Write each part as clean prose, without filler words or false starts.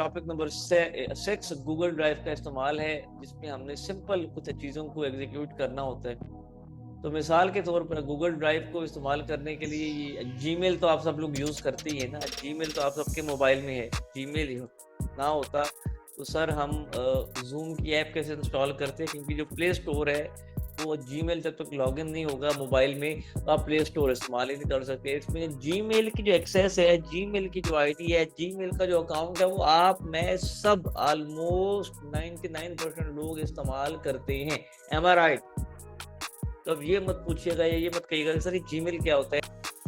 Topic number 6 Google drive का इस्तेमाल है, जिसमें हमने सिंपल कुछ चीज़ों को एग्जीक्यूट करना होता है। तो मिसाल के तौर पर गूगल ड्राइव को इस्तेमाल करने के लिए जीमेल तो आप सब लोग यूज़ करते ही है ना। जीमेल तो आप सबके मोबाइल में है। जीमेल ही ना होता तो सर हम जूम की ऐप कैसे इंस्टॉल करते हैं, क्योंकि जो प्ले स्टोर है वो जीमेल जब तक लॉगिन नहीं होगा मोबाइल में तो आप प्ले स्टोर इस्तेमाल ही नहीं कर सकते। इसमें जीमेल की जो एक्सेस है, जीमेल की जो आईडी है, जीमेल का जो अकाउंट है, वो आप मैं सब ऑलमोस्ट 99% लोग इस्तेमाल करते हैं। एम आई राइट? तो अब ये मत पूछिएगा या ये मत कहिएगा सर ये जीमेल क्या होता है।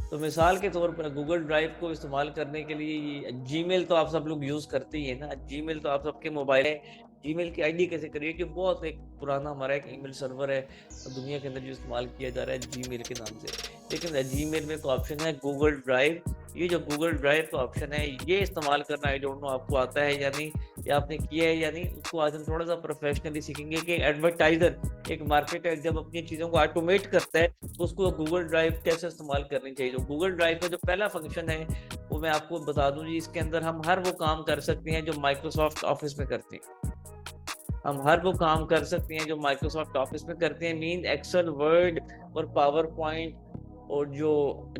तो मिसाल के तौर पर गूगल ड्राइव को इस्तेमाल करने के लिए जीमेल तो आप सब लोग यूज़ करते ही है ना। जीमेल तो आप सबके मोबाइल है। जीमेल की आईडी कैसे क्रिएट, जो बहुत एक पुराना हमारा एक ईमेल सर्वर है दुनिया के अंदर जो इस्तेमाल किया जा रहा है जीमेल के नाम से। लेकिन जीमेल में एक ऑप्शन है गूगल ड्राइव। ये जो गूगल ड्राइव का ऑप्शन है ये इस्तेमाल करना आई डोंट नो आपको आता है या नहीं, या आपने किया है या नहीं। उसको आज हम थोड़ा सा प्रोफेशनली सीखेंगे कि एडवर्टाइजर, एक मार्केटर जब अपनी चीज़ों को ऑटोमेट करता है तो उसको गूगल ड्राइव कैसे इस्तेमाल करनी चाहिए। जो गूगल ड्राइव का जो पहला फंक्शन है वो मैं आपको बता दूं जी, इसके अंदर हम हर वो काम कर सकते हैं जो माइक्रोसॉफ्ट ऑफिस में करते हैं। हम हर वो काम कर सकते हैं जो माइक्रोसॉफ्ट ऑफिस में करते हैं, मीन एक्सेल, वर्ड और पावर पॉइंट और जो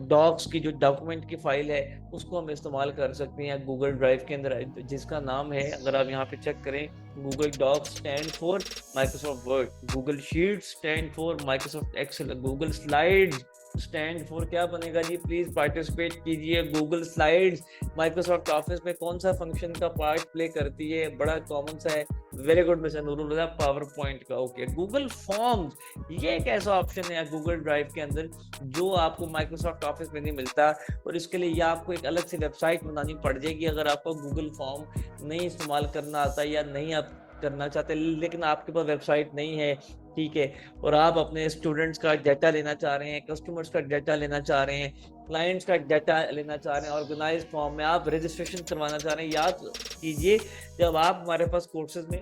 डॉक्स की जो डॉक्यूमेंट की फाइल है उसको हम इस्तेमाल कर सकते हैं गूगल ड्राइव के अंदर, जिसका नाम है, अगर आप यहाँ पे चेक करें, Google Docs stand for Microsoft Word, Google Sheets stand for Microsoft Excel, Google Slides stand for क्या बनेगा जी, प्लीज पार्टिसिपेट कीजिए। गूगल स्लाइड्स माइक्रोसॉफ्ट ऑफिस में कौन सा फंक्शन का पार्ट प्ले करती है, बड़ा कॉमन सा है। Very good mister Nurul, power point का। ओके, गूगल फॉर्म्स, ये एक ऐसा ऑप्शन है गूगल ड्राइव के अंदर जो आपको माइक्रोसॉफ्ट ऑफिस में नहीं मिलता, और इसके लिए या आपको एक अलग से वेबसाइट बनानी पड़ जाएगी अगर आपको गूगल फॉर्म नहीं इस्तेमाल करना आता या नहीं आप करना चाहते, लेकिन आपके पास वेबसाइट नहीं है, ठीक है, और आप अपने स्टूडेंट्स का डाटा लेना चाह रहे हैं, कस्टमर्स का डाटा लेना चाह रहे हैं, क्लाइंट्स का डाटा लेना चाह रहे हैं, ऑर्गेनाइज फॉर्म में आप रजिस्ट्रेशन करवाना चाह रहे हैं। याद कीजिए जब आप हमारे पास कोर्सेज में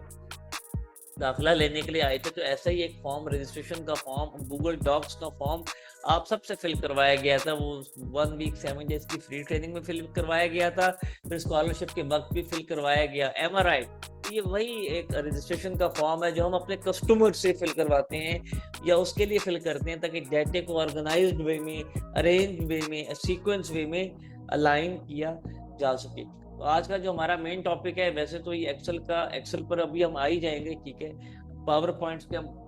दाखिला लेने के लिए आए थे तो ऐसा ही एक फॉर्म, रजिस्ट्रेशन का फॉर्म, गूगल डॉक्स का फॉर्म आप सबसे फिल करवाया गया था। वो 1 वीक 7 डेज की फ्री ट्रेनिंग में फिल करवाया गया था, फिर स्कॉलरशिप के वक्त भी फिल करवाया गया। एम आई राइट? ये वही एक रजिस्ट्रेशन का फॉर्म है जो हम अपने कस्टमर से फिल करवाते हैं या उसके लिए फिल करते हैं ताकि डाटे को ऑर्गेनाइज्ड वे में, अरेंज वे में, सीक्वेंस वे में अलाइन किया जा सके। तो आज का जो हमारा मेन टॉपिक है, वैसे तो ये एक्सेल पर अभी हम आ ही जाएंगे, ठीक है। पावर पॉइंट्स के हम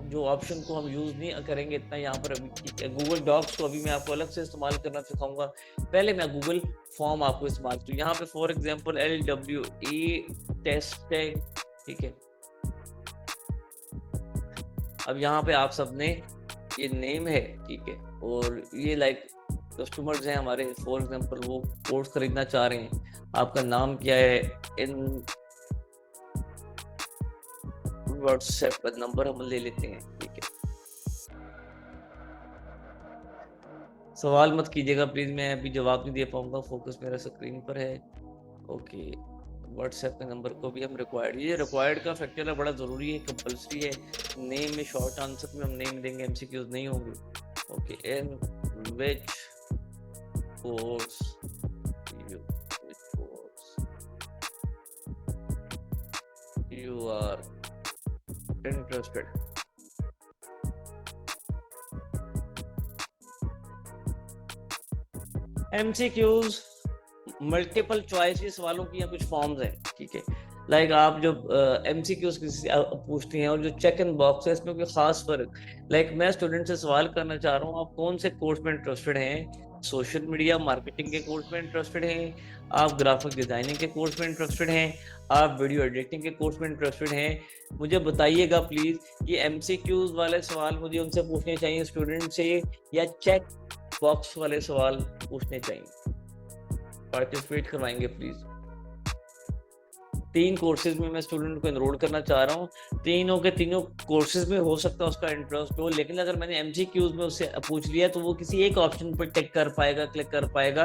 जो ऑप्शन को हम यूज नहीं करेंगे इतना यहाँ पर अभी, ठीक है। गूगल डॉक्स को अभी मैं आपको अलग से इस्तेमाल करना सिखाऊंगा। पहले मैं गूगल फॉर्म आपको इस्तेमाल करूँ। यहाँ पे फॉर एग्जांपल LWE टेस्ट, ठीक है। अब यहाँ पे आप सबने ये नेम है, ठीक है, और ये लाइक कस्टमर्स हैं हमारे, फॉर एग्जांपल वो कोर्स खरीदना चाह रहे हैं, आपका नाम क्या है, इन व्हाट्सएप का नंबर हम ले लेते हैं, ठीक है। सवाल मत कीजिएगा प्लीज, मैं अभी जवाब नहीं दे पाऊंगा, फोकस मेरा स्क्रीन पर है। ओके, व्हाट्सएप के नंबर को भी हम रिक्वायर्ड, ये रिक्वायर्ड का फैक्टर है, बड़ा ज़रूरी है, कंपल्सरी है। नेम में शॉर्ट आंसर में हम नेम देंगे, MCQs नहीं होंगे। Okay, in which course you are interested। MCQs multiple choice सवालों की या कुछ फॉर्म्स हैं, ठीक है। लाइक आप जो MCQs किसी पूछती हैं और जो चेक इन बॉक्स है इसमें कोई खास फर्क, लाइक मैं स्टूडेंट से सवाल करना चाह रहा हूँ आप कौन से कोर्स में इंटरेस्टेड हैं, सोशल मीडिया मार्केटिंग के कोर्स में इंटरेस्टेड हैं, आप ग्राफिक डिजाइनिंग के कोर्स में इंटरेस्टेड हैं, आप वीडियो एडिटिंग के कोर्स में इंटरेस्टेड हैं, मुझे बताइएगा प्लीज। ये MCQs वाले सवाल मुझे उनसे पूछने चाहिए स्टूडेंट से या चेक बॉक्स वाले सवाल पूछने चाहिए? पार्टिसिपेट करवाएंगे प्लीज। 3 कोर्सेज में मैं स्टूडेंट को एनरोल करना चाह रहा हूँ, तीनों के तीनों कोर्सेज में हो सकता है उसका इंटरेस्ट हो, लेकिन अगर मैंने MCQs में उससे पूछ लिया तो वो किसी एक ऑप्शन पर टिक कर पाएगा, क्लिक कर पाएगा।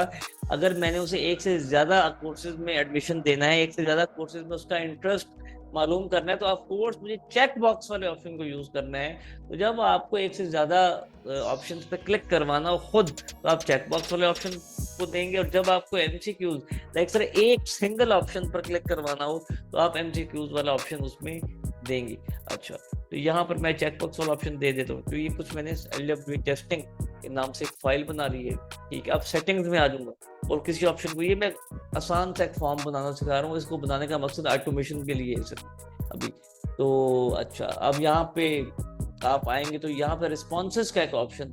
अगर मैंने उसे एक से ज्यादा कोर्सेज में एडमिशन देना है, एक से ज्यादा कोर्सेज में उसका इंटरेस्ट मालूम करना है तो ऑफ कोर्स मुझे चेक बॉक्स वाले ऑप्शन को यूज करना है। तो जब आपको एक से ज्यादा ऑप्शंस पे क्लिक करवाना हो खुद, तो आप चेक बॉक्स वाले ऑप्शन को देंगे, और जब आपको एमसीक्यूज लाइक सर एक सिंगल ऑप्शन पर क्लिक करवाना हो तो आप एमसीक्यूज वाला ऑप्शन उसमें देंगे। अच्छा, तो यहाँ पर मैं चेक बॉक्स वाला ऑप्शन दे देता हूँ। तो ये कुछ मैंने LWD टेस्टिंग के नाम से एक फाइल बना ली है, ठीक है। अब सेटिंग्स में आ जाऊंगा और किसी ऑप्शन को, ये मैं आसान सा एक फॉर्म बनाना सिखा रहा हूँ, इसको बनाने का मकसद ऑटोमेशन के लिए है सर अभी। तो अच्छा, अब यहाँ पे आप आएंगे तो यहाँ पे रिस्पॉन्सेज का एक ऑप्शन,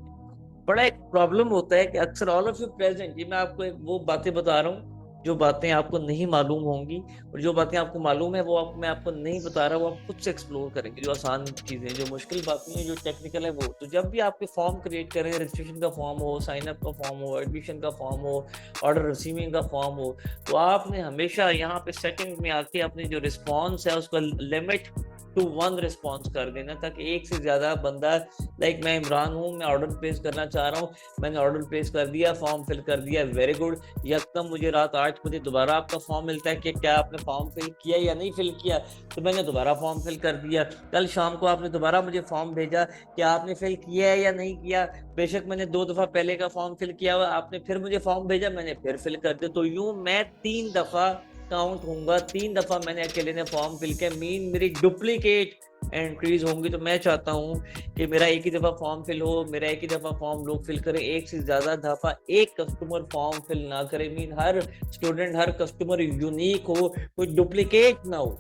बड़ा एक प्रॉब्लम होता है कि अक्सर ऑल ऑफ यू प्रेजेंट, ये मैं आपको एक वो बातें बता रहा हूँ जो बातें आपको नहीं मालूम होंगी, और जो बातें आपको मालूम है वो मैं आपको नहीं बता रहा, वो आप खुद से एक्सप्लोर करेंगे। जो आसान चीजें, जो मुश्किल बातें हैं, जो टेक्निकल है वो। तो जब भी आपके फॉर्म क्रिएट करें, रजिस्ट्रेशन का फॉर्म हो, साइन अप का फॉर्म हो, एडमिशन का फॉर्म हो, ऑर्डर रिसीविंग का फॉर्म हो, तो आपने हमेशा यहाँ पे सेटिंग में आके अपनी जो रिस्पॉन्स है उसका लिमिट टू 1 रिस्पॉन्स कर देना, ताकि एक से ज्यादा बंदा, लाइक मैं इमरान हूँ, मैं ऑर्डर प्लेस करना चाह रहा हूँ, मैंने ऑर्डर प्लेस कर दिया, फॉर्म फिल कर दिया, वेरी गुड। यकदम मुझे रात 8 बजे दोबारा आपका फॉर्म मिलता है कि क्या आपने फॉर्म फिल किया या नहीं फिल किया, तो मैंने दोबारा फॉर्म फिल कर दिया। कल शाम को आपने दोबारा मुझे फॉर्म भेजा कि आपने फिल किया है या नहीं किया, बेशक मैंने 2 दफा पहले का फॉर्म फिल किया हुआ, आपने फिर मुझे फॉर्म भेजा, मैंने फिर फिल कर दिया। तो यूं मैं 3 दफा काउंट होऊंगा, 3 दफा मैंने अकेले ने फॉर्म फिल किया, मीन मेरी डुप्लीकेट एंट्रीज होंगी। तो मैं चाहता हूँ कि मेरा एक ही दफा फॉर्म फिल हो, मेरा एक ही दफा फॉर्म लोग फिल करें, एक से ज्यादा दफा एक कस्टमर फॉर्म फिल ना करे, मीन हर स्टूडेंट, हर कस्टमर यूनिक हो, कोई डुप्लीकेट ना हो।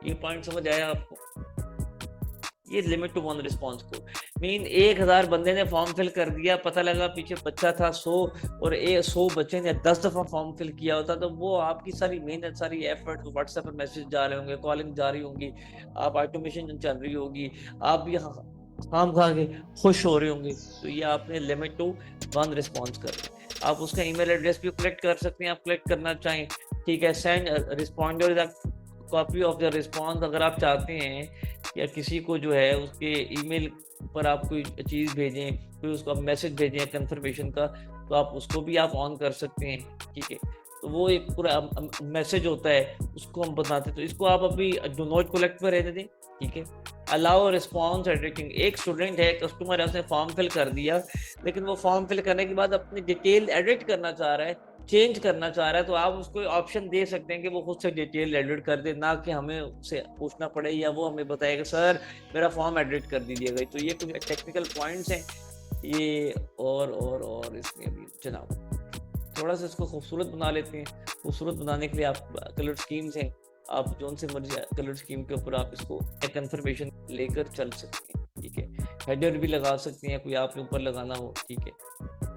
ये पॉइंट समझ आया आपको? ये लिमिट टू 1 रिस्पॉन्स को मीन 1000 बंदे ने फॉर्म फिल कर दिया, पता लगा पीछे बच्चा था 100 और 100 बच्चे ने 10 दफा फॉर्म फिल किया होता, तो वो आपकी सारी मेहनत, सारी एफर्ट, व्हाट्सएप पर मैसेज जा रहे होंगे, कॉलिंग जा रही होंगी, आप ऑटोमेशन चल रही होगी, आप भी काम खा के खुश हो रहे होंगे। तो ये आपने लिमिट टू 1 रिस्पॉन्स कर। आप उसका ईमेल एड्रेस भी कलेक्ट कर सकते हैं, आप कलेक्ट करना चाहें, ठीक है। Send responder copy of the response, अगर आप चाहते हैं या किसी को जो है उसके ईमेल पर आप कोई चीज़ भेजें, कोई उसको आप मैसेज भेजें कंफर्मेशन का, तो आप उसको भी आप ऑन कर सकते हैं, ठीक है। तो वो एक पूरा मैसेज होता है, उसको हम बताते हैं। तो इसको आप अभी डू नॉट कलेक्ट पर रहने दें, ठीक है। अलाउ रिस्पॉन्स एडिटिंग, एक स्टूडेंट है, कस्टमर है, उसने फॉर्म फिल कर दिया, लेकिन वो फॉर्म फिल करने के बाद अपनी डिटेल एडिट करना चाह रहा है, चेंज करना चाह रहा है, तो आप उसको ऑप्शन दे सकते हैं कि वो खुद से डिटेल एडिट कर दे, ना कि हमें उससे पूछना पड़े या वो हमें बताएगा सर मेरा फॉर्म एडिट कर दीजिएगा। तो ये कुछ टेक्निकल पॉइंट्स हैं ये, और इसमें अभी जनाब थोड़ा सा इसको खूबसूरत बना लेते हैं। खूबसूरत बनाने के लिए आप कलर स्कीम्स हैं, आप जो से मर्जी कलर स्कीम के ऊपर आप इसको कंफर्मेशन लेकर चल सकते हैं, ठीक है। हेडर भी लगा सकते हैं, कोई आपके ऊपर लगाना हो, ठीक है।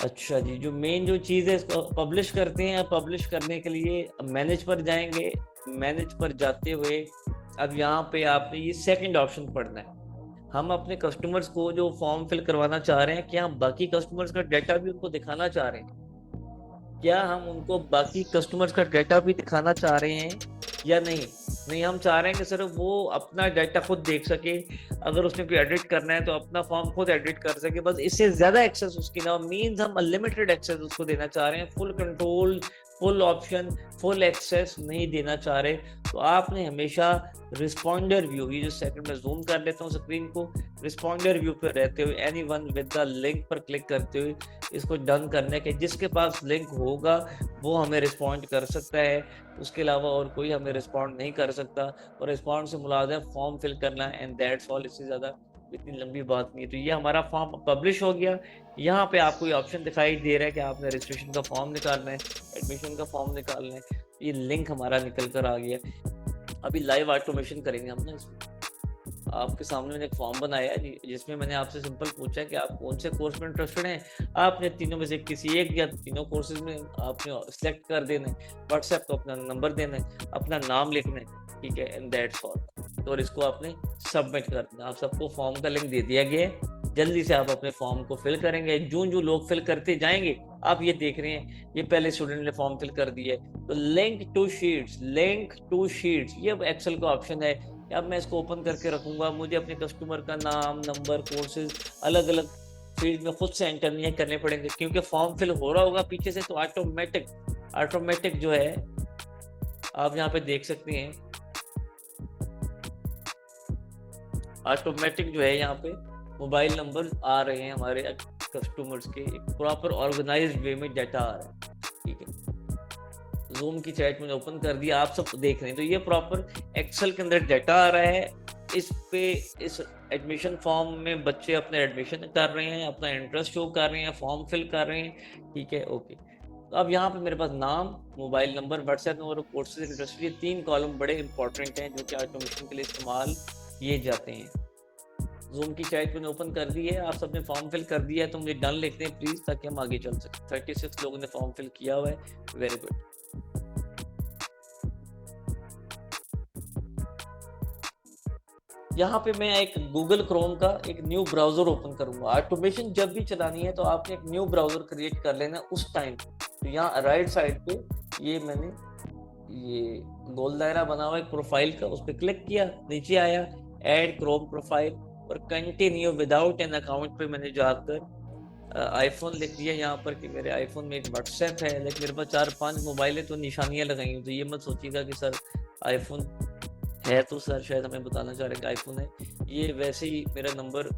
अच्छा जी, जो मेन जो चीज़ है इसको पब्लिश करते हैं। पब्लिश करने के लिए मैनेज पर जाएंगे, मैनेज पर जाते हुए अब यहाँ पे आपने ये सेकंड ऑप्शन पढ़ना है। हम अपने कस्टमर्स को जो फॉर्म फिल करवाना चाह रहे हैं, क्या हम बाकी कस्टमर्स का डाटा भी उनको दिखाना चाह रहे हैं? क्या हम उनको बाकी कस्टमर्स का डाटा भी दिखाना चाह रहे हैं या नहीं? नहीं, हम चाह रहे हैं कि सर वो अपना डाटा खुद देख सके, अगर उसने कोई एडिट करना है तो अपना फॉर्म खुद एडिट कर सके, बस इससे ज्यादा एक्सेस उसकी ना, मींस हम अनलिमिटेड एक्सेस उसको देना चाह रहे हैं, full control, full option, full access नहीं देना चाह रहे। तो आपने हमेशा रिस्पॉन्डर व्यू, ये जो सेकंड में जूम कर लेता हूँ स्क्रीन को, रिस्पॉन्डर व्यू पे रहते हुए एनीवन विद द लिंक पर क्लिक करते हुए इसको डन करने के, जिसके पास लिंक होगा वो हमें रिस्पॉन्ड कर सकता है, उसके अलावा और कोई हमें रिस्पॉन्ड नहीं कर सकता। और रिस्पॉन्ड से मुराद है फॉर्म फिल करना, एंड दैट्स ऑल, इससे ज़्यादा इतनी लंबी बात नहीं है। तो ये हमारा फॉर्म पब्लिश हो गया। यहाँ पे आपको ये ऑप्शन दिखाई दे रहा है कि आपने रजिस्ट्रेशन का फॉर्म निकालना है, एडमिशन का फॉर्म निकालना है, ये लिंक हमारा निकल कर आ गया। अभी लाइव ऑटोमेशन करेंगे हम ना इसमें। आपके सामने मैंने एक फॉर्म बनाया है जिसमें मैंने आपसे सिंपल पूछा कि आप कौन से कोर्स में इंटरेस्टेड हैं। आपने तीनों में से किसी एक या तीनों कोर्सेज में आपने सिलेक्ट कर देना है, व्हाट्सएप को अपना नंबर देना है, अपना नाम लिखना है, ठीक है, एंड दैट्स ऑल। और इसको आपने सबमिट कर देना। आप सबको फॉर्म का लिंक दे दिया गया है, जल्दी से आप अपने फॉर्म को फिल करेंगे। जो लोग फिल करते जाएंगे, आप ये देख रहे हैं ये पहले स्टूडेंट ने फॉर्म फिल कर दिया है, तो लिंक टू शीट्स, ये एक्सेल का ऑप्शन है। अब मैं इसको ओपन करके रखूंगा, मुझे अपने कस्टमर का नाम, नंबर, कोर्सेज अलग अलग फील्ड में खुद से एंटर नहीं करने पड़ेंगे, क्योंकि फॉर्म फिल हो रहा होगा पीछे से। तो ऑटोमेटिक जो है आप यहाँ पे देख सकते हैं ऑटोमेटिक जो है यहाँ पे मोबाइल नंबर आ रहे हैं हमारे कस्टमर्स के, एक प्रॉपर ऑर्गेनाइज्ड वे में डाटा आ रहा है। ठीक है, जूम की चैट मैंने ओपन कर दिया, आप सब देख रहे हैं। तो ये प्रॉपर एक्सेल के अंदर डाटा आ रहा है। इस पे इस एडमिशन फॉर्म में बच्चे अपने एडमिशन कर रहे हैं, अपना इंटरेस्ट शो कर रहे हैं, फॉर्म फिल कर रहे हैं। ठीक है, ओके। तो अब यहाँ पे मेरे पास नाम, मोबाइल नंबर, व्हाट्सएप नंबर और कोर्सेज इंटरेस्ट, ये 3 कॉलम बड़े इंपॉर्टेंट हैं जो कि ऑटोमेशन के लिए इस्तेमाल किए जाते हैं। जूम की चैट मैंने ओपन कर दी है, आप सबने फॉर्म फिल कर दिया है, तो मुझे डन लिखते हैं प्लीज, ताकि हम आगे चल सकें। 36 लोगों ने फॉर्म फिल किया हुआ है, वेरी गुड। यहाँ पे मैं एक गूगल क्रोम का एक न्यू ब्राउजर ओपन करूंगा। ऑटोमेशन जब भी चलानी है तो आपने एक न्यू ब्राउजर क्रिएट कर लेना उस टाइम। तो यहाँ राइट साइड पे ये मैंने ये गोल दायरा बना हुआ है प्रोफाइल का, उस पर क्लिक किया, नीचे आया ऐड क्रोम प्रोफाइल और कंटिन्यू विदाउट एन अकाउंट पे मैंने जाकर आईफोन लिख दिया यहाँ पर कि मेरे आईफोन में एक व्हाट्सएप है, लेकिन मेरे पास 4-5 मोबाइल है तो निशानियां लगाई हूँ। तो ये मत सोचिएगा कि सर आईफोन है, तो सर शायद हमें बताना चाह रहे हैं कि आईफोन है। ये वैसे ही मेरा नंबर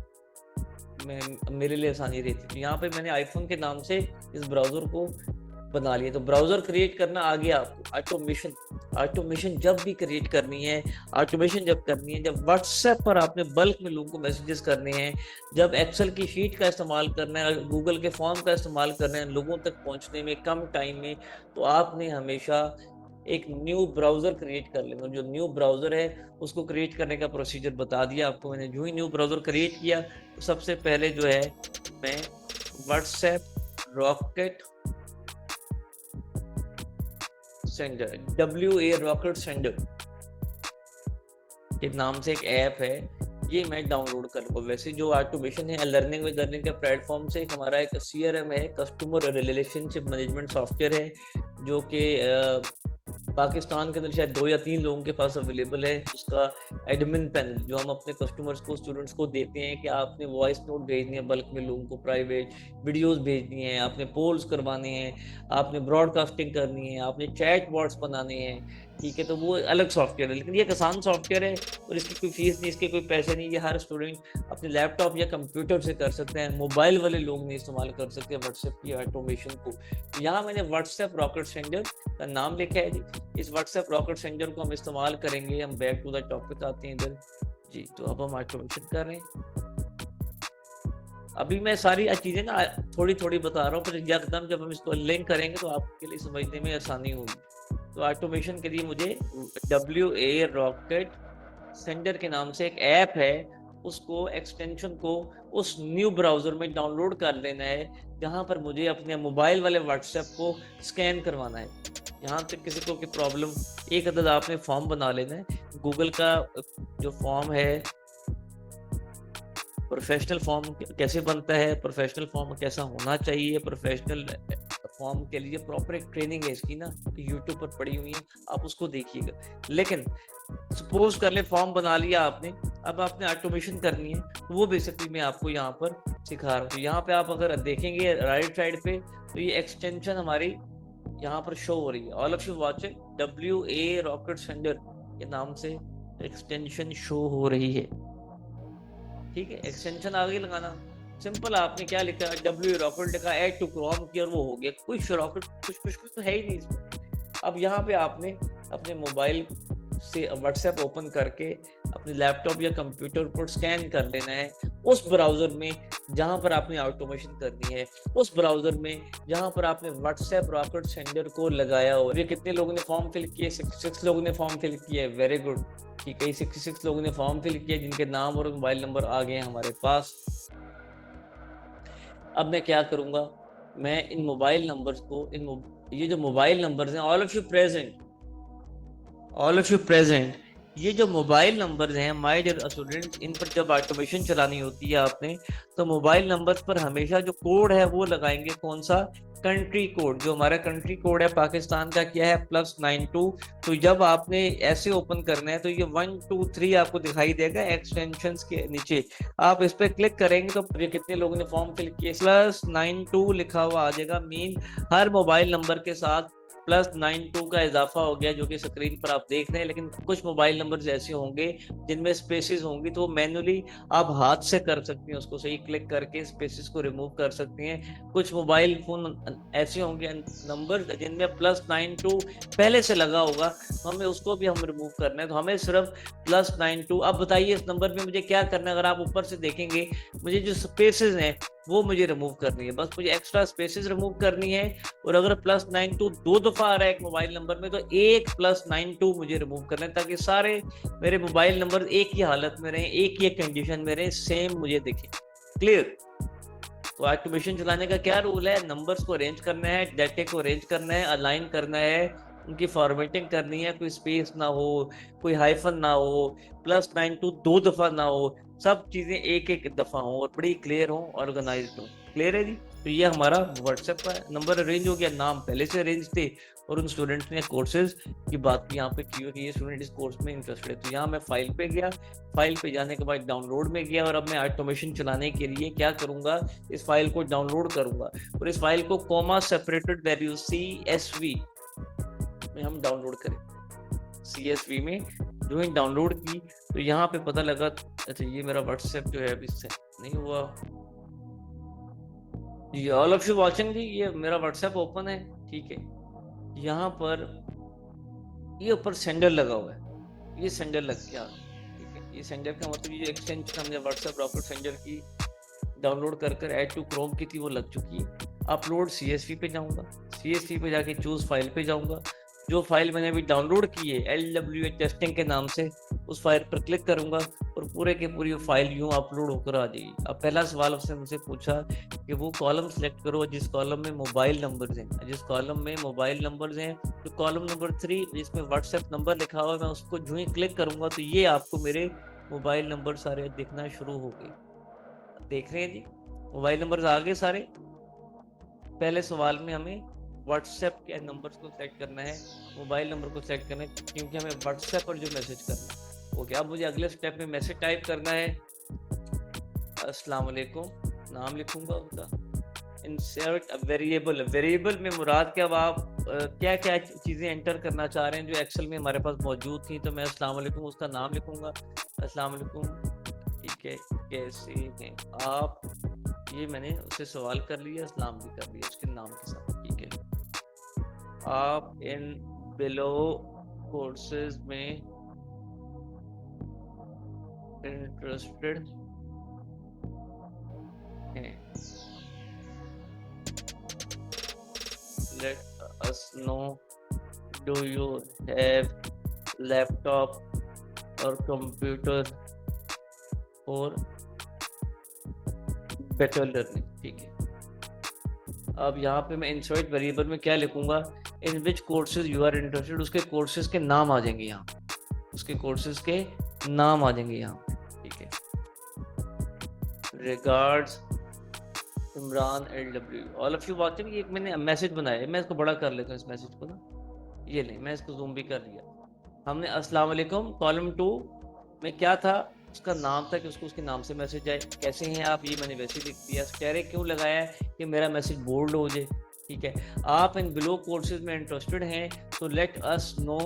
मेरे लिए आसानी रहती है। यहाँ पे मैंने आईफोन के नाम से इस ब्राउजर को बना लिया। तो ब्राउजर क्रिएट करना आ गया आपको। ऑटोमेशन जब भी क्रिएट करनी है, ऑटोमेशन जब करनी है, जब व्हाट्सएप पर आपने बल्क में लोगों को मैसेजेस करने हैं, जब एक्सेल की शीट का इस्तेमाल करना है, गूगल के फॉर्म का इस्तेमाल करना है लोगों तक पहुंचने में कम टाइम में, तो आपने हमेशा एक न्यू ब्राउजर क्रिएट कर लेना। जो न्यू ब्राउजर है उसको क्रिएट करने का प्रोसीजर बता दिया आपको मैंने। जो ही न्यू ब्राउजर क्रिएट किया तो सबसे पहले जो है मैं WhatsApp rocket sender, WA rocket sender के नाम से एक ऐप है, ये मैं डाउनलोड कर लूँगा। वैसे जो ऑटोमेशन है लर्निंग विद अर्निंग के प्लेटफॉर्म से हमारा एक CRM है, कस्टमर रिलेशनशिप मैनेजमेंट सॉफ्टवेयर है, जो कि पाकिस्तान के अंदर शायद 2 या 3 लोगों के पास अवेलेबल है। उसका एडमिन पैनल जो हम अपने कस्टमर्स को, स्टूडेंट्स को देते हैं कि आपने वॉइस नोट भेजनी है बल्क में लोगों को, प्राइवेट वीडियोस भेजनी है, आपने पोल्स करवाने हैं, आपने ब्रॉडकास्टिंग करनी है, आपने चैट बॉट्स बनाने हैं। ठीक है, तो वो अलग सॉफ्टवेयर है, लेकिन ये एक आसान सॉफ्टवेयर है और इसकी कोई फीस नहीं, इसके कोई पैसे नहीं। ये हर स्टूडेंट अपने लैपटॉप या कंप्यूटर से कर सकते हैं, मोबाइल वाले लोग नहीं इस्तेमाल कर सकते व्हाट्सएप की ऑटोमेशन को। यहाँ मैंने व्हाट्सएप रॉकेट सेंडर का नाम लिखा है जी। इस व्हाट्सएप रॉकेट सेंडर को हम इस्तेमाल करेंगे। हम बैक टू द टॉपिक आते हैं इधर जी। तो अब हम ऑटोमेशन कर रहे हैं। अभी मैं सारी चीजें ना थोड़ी थोड़ी बता रहा हूँ, पर एकदम जब हम इसको लिंक करेंगे तो आपके लिए समझने में आसानी होगी। तो ऑटोमेशन के लिए मुझे WA रॉकेट सेंडर के नाम से एक ऐप है, उसको एक्सटेंशन को उस न्यू ब्राउजर में डाउनलोड कर लेना है, जहां पर मुझे अपने मोबाइल वाले व्हाट्सएप को स्कैन करवाना है। यहाँ तक किसी को की प्रॉब्लम, एक अदद आपने फॉर्म बना लेना है। गूगल का जो फॉर्म है, प्रोफेशनल फॉर्म कैसे बनता है, प्रोफेशनल फॉर्म कैसा होना चाहिए, प्रोफेशनल फॉर्म के लिए प्रॉपर एक ट्रेनिंग है इसकी ना, यूट्यूब पर पड़ी हुई है, आप उसको देखिएगा। लेकिन सपोज कर ले फॉर्म बना लिया आपने, अब आपने ऑटोमेशन करनी है, तो वो बेसिकली मैं आपको यहाँ पर सिखा रहा हूँ। तो यहाँ पे आप अगर देखेंगे राइट साइड पे, तो ये एक्सटेंशन हमारी यहाँ पर शो हो रही है। All of you watch it, WA rocket sender के नाम से एक्सटेंशन शो हो रही है। ठीक है, एक्सटेंशन आगे लगाना सिंपल। आपने क्या लिखा, WA रॉकेट लिखा, ऐड टू क्रोम किया और वो हो गया। कुछ रॉकेट कुछ तो है ही नहीं इसमें। अब यहाँ पे आपने अपने मोबाइल से व्हाट्सएप ओपन करके अपने लैपटॉप या कंप्यूटर पर स्कैन कर लेना है उस ब्राउजर में जहां पर आपने ऑटोमेशन करनी है, उस ब्राउजर में जहां पर आपने व्हाट्सएप रॉकेट सेंडर को लगाया हो। ये कितने लोगों ने फॉर्म फिल किए? 66 लोगों ने फॉर्म फिल किया है, वेरी गुड। ठीक है, 66 लोगों ने फॉर्म फिल किया जिनके नाम और मोबाइल नंबर आ गए हैं हमारे पास। अब मैं क्या करूंगा, मैं इन मोबाइल नंबर्स को, ये जो मोबाइल नंबर्स हैं, ऑल ऑफ यू प्रेजेंट, ये जो मोबाइल नंबर्स हैं माय डियर स्टूडेंट्स, इन पर जब ऑटोमेशन चलानी होती है आपने, तो मोबाइल नंबर्स पर हमेशा जो कोड है वो लगाएंगे। कौन सा? Country code. जो हमारा कंट्री कोड है पाकिस्तान का क्या है, +92। तो जब आपने ऐसे ओपन करना है तो ये 1 2 3 आपको दिखाई देगा एक्सटेंशंस के नीचे। आप इस पर क्लिक करेंगे तो ये कितने लोगों ने फॉर्म फिल किए, +92 लिखा हुआ आ जाएगा। मीन हर मोबाइल नंबर के साथ +92 का इजाफा हो गया जो कि स्क्रीन पर आप देख रहे हैं, लेकिन कुछ मोबाइल नंबर्स ऐसे होंगे जिनमें स्पेसेस होंगी, तो मैनुअली आप हाथ से कर सकती हैं, उसको सही क्लिक करके स्पेसेस को रिमूव कर सकती हैं। कुछ मोबाइल फोन ऐसे होंगे नंबर जिनमें +92 पहले से लगा होगा, तो हमें उसको भी हम रिमूव करना है। तो हमें सिर्फ +92, अब बताइए इस नंबर में मुझे क्या करना है। अगर आप ऊपर से देखेंगे, मुझे जो स्पेसेस हैं वो मुझे रिमूव करनी है, बस मुझे एक्स्ट्रा स्पेसेस रिमूव करनी है। और अगर +92 2 दफा आ रहा है एक मोबाइल नंबर में, तो एक +92 मुझे रिमूव करना है, ताकि सारे मेरे मोबाइल नंबर एक ही हालत में रहें, एक ही कंडीशन में रहें, सेम मुझे दिखे। क्लियर? तो ऑटोमेशन चलाने का क्या रूल है? नंबर्स को अरेंज करना है, डाटा को अरेंज करना है, अलाइन करना है, उनकी फॉर्मेटिंग करनी है, कोई स्पेस ना हो, कोई हाइफन ना हो, +92 2 दफा ना हो, सब चीजें एक एक दफा हो और बड़ी क्लियर हो, ऑर्गेनाइज्ड हो। क्लियर है जी? तो ये हमारा व्हाट्सएप का नंबर अरेंज हो गया, नाम पहले से अरेंज थे, और उन स्टूडेंट्स ने कोर्सेज की बात भी यहाँ पे की हो कि ये स्टूडेंट इस कोर्स में इंटरेस्टेड है। तो यहाँ मैं फाइल पे गया, फाइल पे जाने के बाद डाउनलोड में गया, और अब मैं ऑटोमेशन चलाने के लिए क्या करूंगा, इस फाइल को डाउनलोड करूंगा, और इस फाइल को कॉमा सेपरेटेड वैल्यू CSV में हम डाउनलोड करें। CSV में जो है डाउनलोड की, तो यहाँ पे पता लगा, अच्छा ये मेरा व्हाट्सएप जो है अभी से नहीं हुआ जी। ऑल ऑफ यू वाचिंग जी, ये मेरा व्हाट्सएप ओपन है, ठीक है। यहाँ पर ये ऊपर सेंडर लगा हुआ है, ये सेंडर लग गया, ठीक है। ये सेंडर का मतलब ये एक्सटेंशन हमने व्हाट्सएप रॉकेट सेंडर की डाउनलोड कर ऐड टू क्रोम की थी, वो लग चुकी है। अपलोड CSV पे जाऊंगा, CSV पे जाके चूज फाइल पे जाऊंगा, जो फाइल मैंने अभी डाउनलोड की है LWA टेस्टिंग के नाम से, उस फाइल पर क्लिक करूंगा और पूरे के पूरी फाइल यूं अपलोड होकर आ जाएगी। अब पहला सवाल उसने मुझसे पूछा कि वो कॉलम सेलेक्ट करो जिस कॉलम में मोबाइल नंबर्स हैं, जिस कॉलम में मोबाइल नंबर्स हैं, तो कॉलम नंबर 3 जिसमें व्हाट्सएप नंबर लिखा हुआ है, मैं उसको जो ही क्लिक करूंगा तो ये आपको मेरे मोबाइल नंबर सारे दिखना शुरू हो गए। देख रहे हैं जी, मोबाइल नंबर्स आ गए सारे। पहले सवाल में हमें व्हाट्सएप के नंबर्स को सेलेक्ट करना है, मोबाइल नंबर को सेलेक्ट करना है, क्योंकि हमें व्हाट्सएप पर जो मैसेज करना है। ओके, अब मुझे अगले स्टेप में मैसेज टाइप करना है, अस्सलाम वालेकुम, नाम लिखूंगा उनका, इंसर्ट अ वेरिएबल। वेरिएबल में मुराद क्या, आप क्या क्या चीज़ें एंटर करना चाह रहे हैं जो एक्सेल में हमारे पास मौजूद थी। तो मैं अस्सलाम वालेकुम उसका नाम लिखूंगा, अस्सलाम वालेकुम, ठीक है, कैसे हैं आप, ये मैंने उससे सवाल कर लिया, सलाम भी कर लिया उसके नाम के साथ, ठीक है। आप इन बिलो कोर्सेज में इंटरेस्टेड हैं, let us know, do you have laptop और कंप्यूटर और बेटर लर्निंग, ठीक है। अब यहाँ पे मैं इंसर्ट वेरिएबल में क्या लिखूंगा, इन विच कोर्सेज यू आर इंटरेस्टेड, उसके कोर्सेज के नाम आ जाएंगे यहाँ, उसके कोर्सेज के नाम आ जाएंगे यहाँ, ठीक है। Regards Imran LW, all of you watching. एक मैंने मैसेज बनाया है, मैं इसको बड़ा कर लेता हूँ इस मैसेज को ना, ये नहीं, मैं इसको जूम भी कर लिया। हमने अस्सलाम वालेकुम कॉलम 2 में क्या था, उसका नाम था कि उसको उसके नाम से मैसेज आए, कैसे हैं आप, ये मैंने वैसे लिख दिया। स्टेरिक क्यों लगाया है कि मेरा मैसेज बोल्ड हो जाए, ठीक है। आप इन बिलो कोर्सेज में इंटरेस्टेड हैं तो let us know,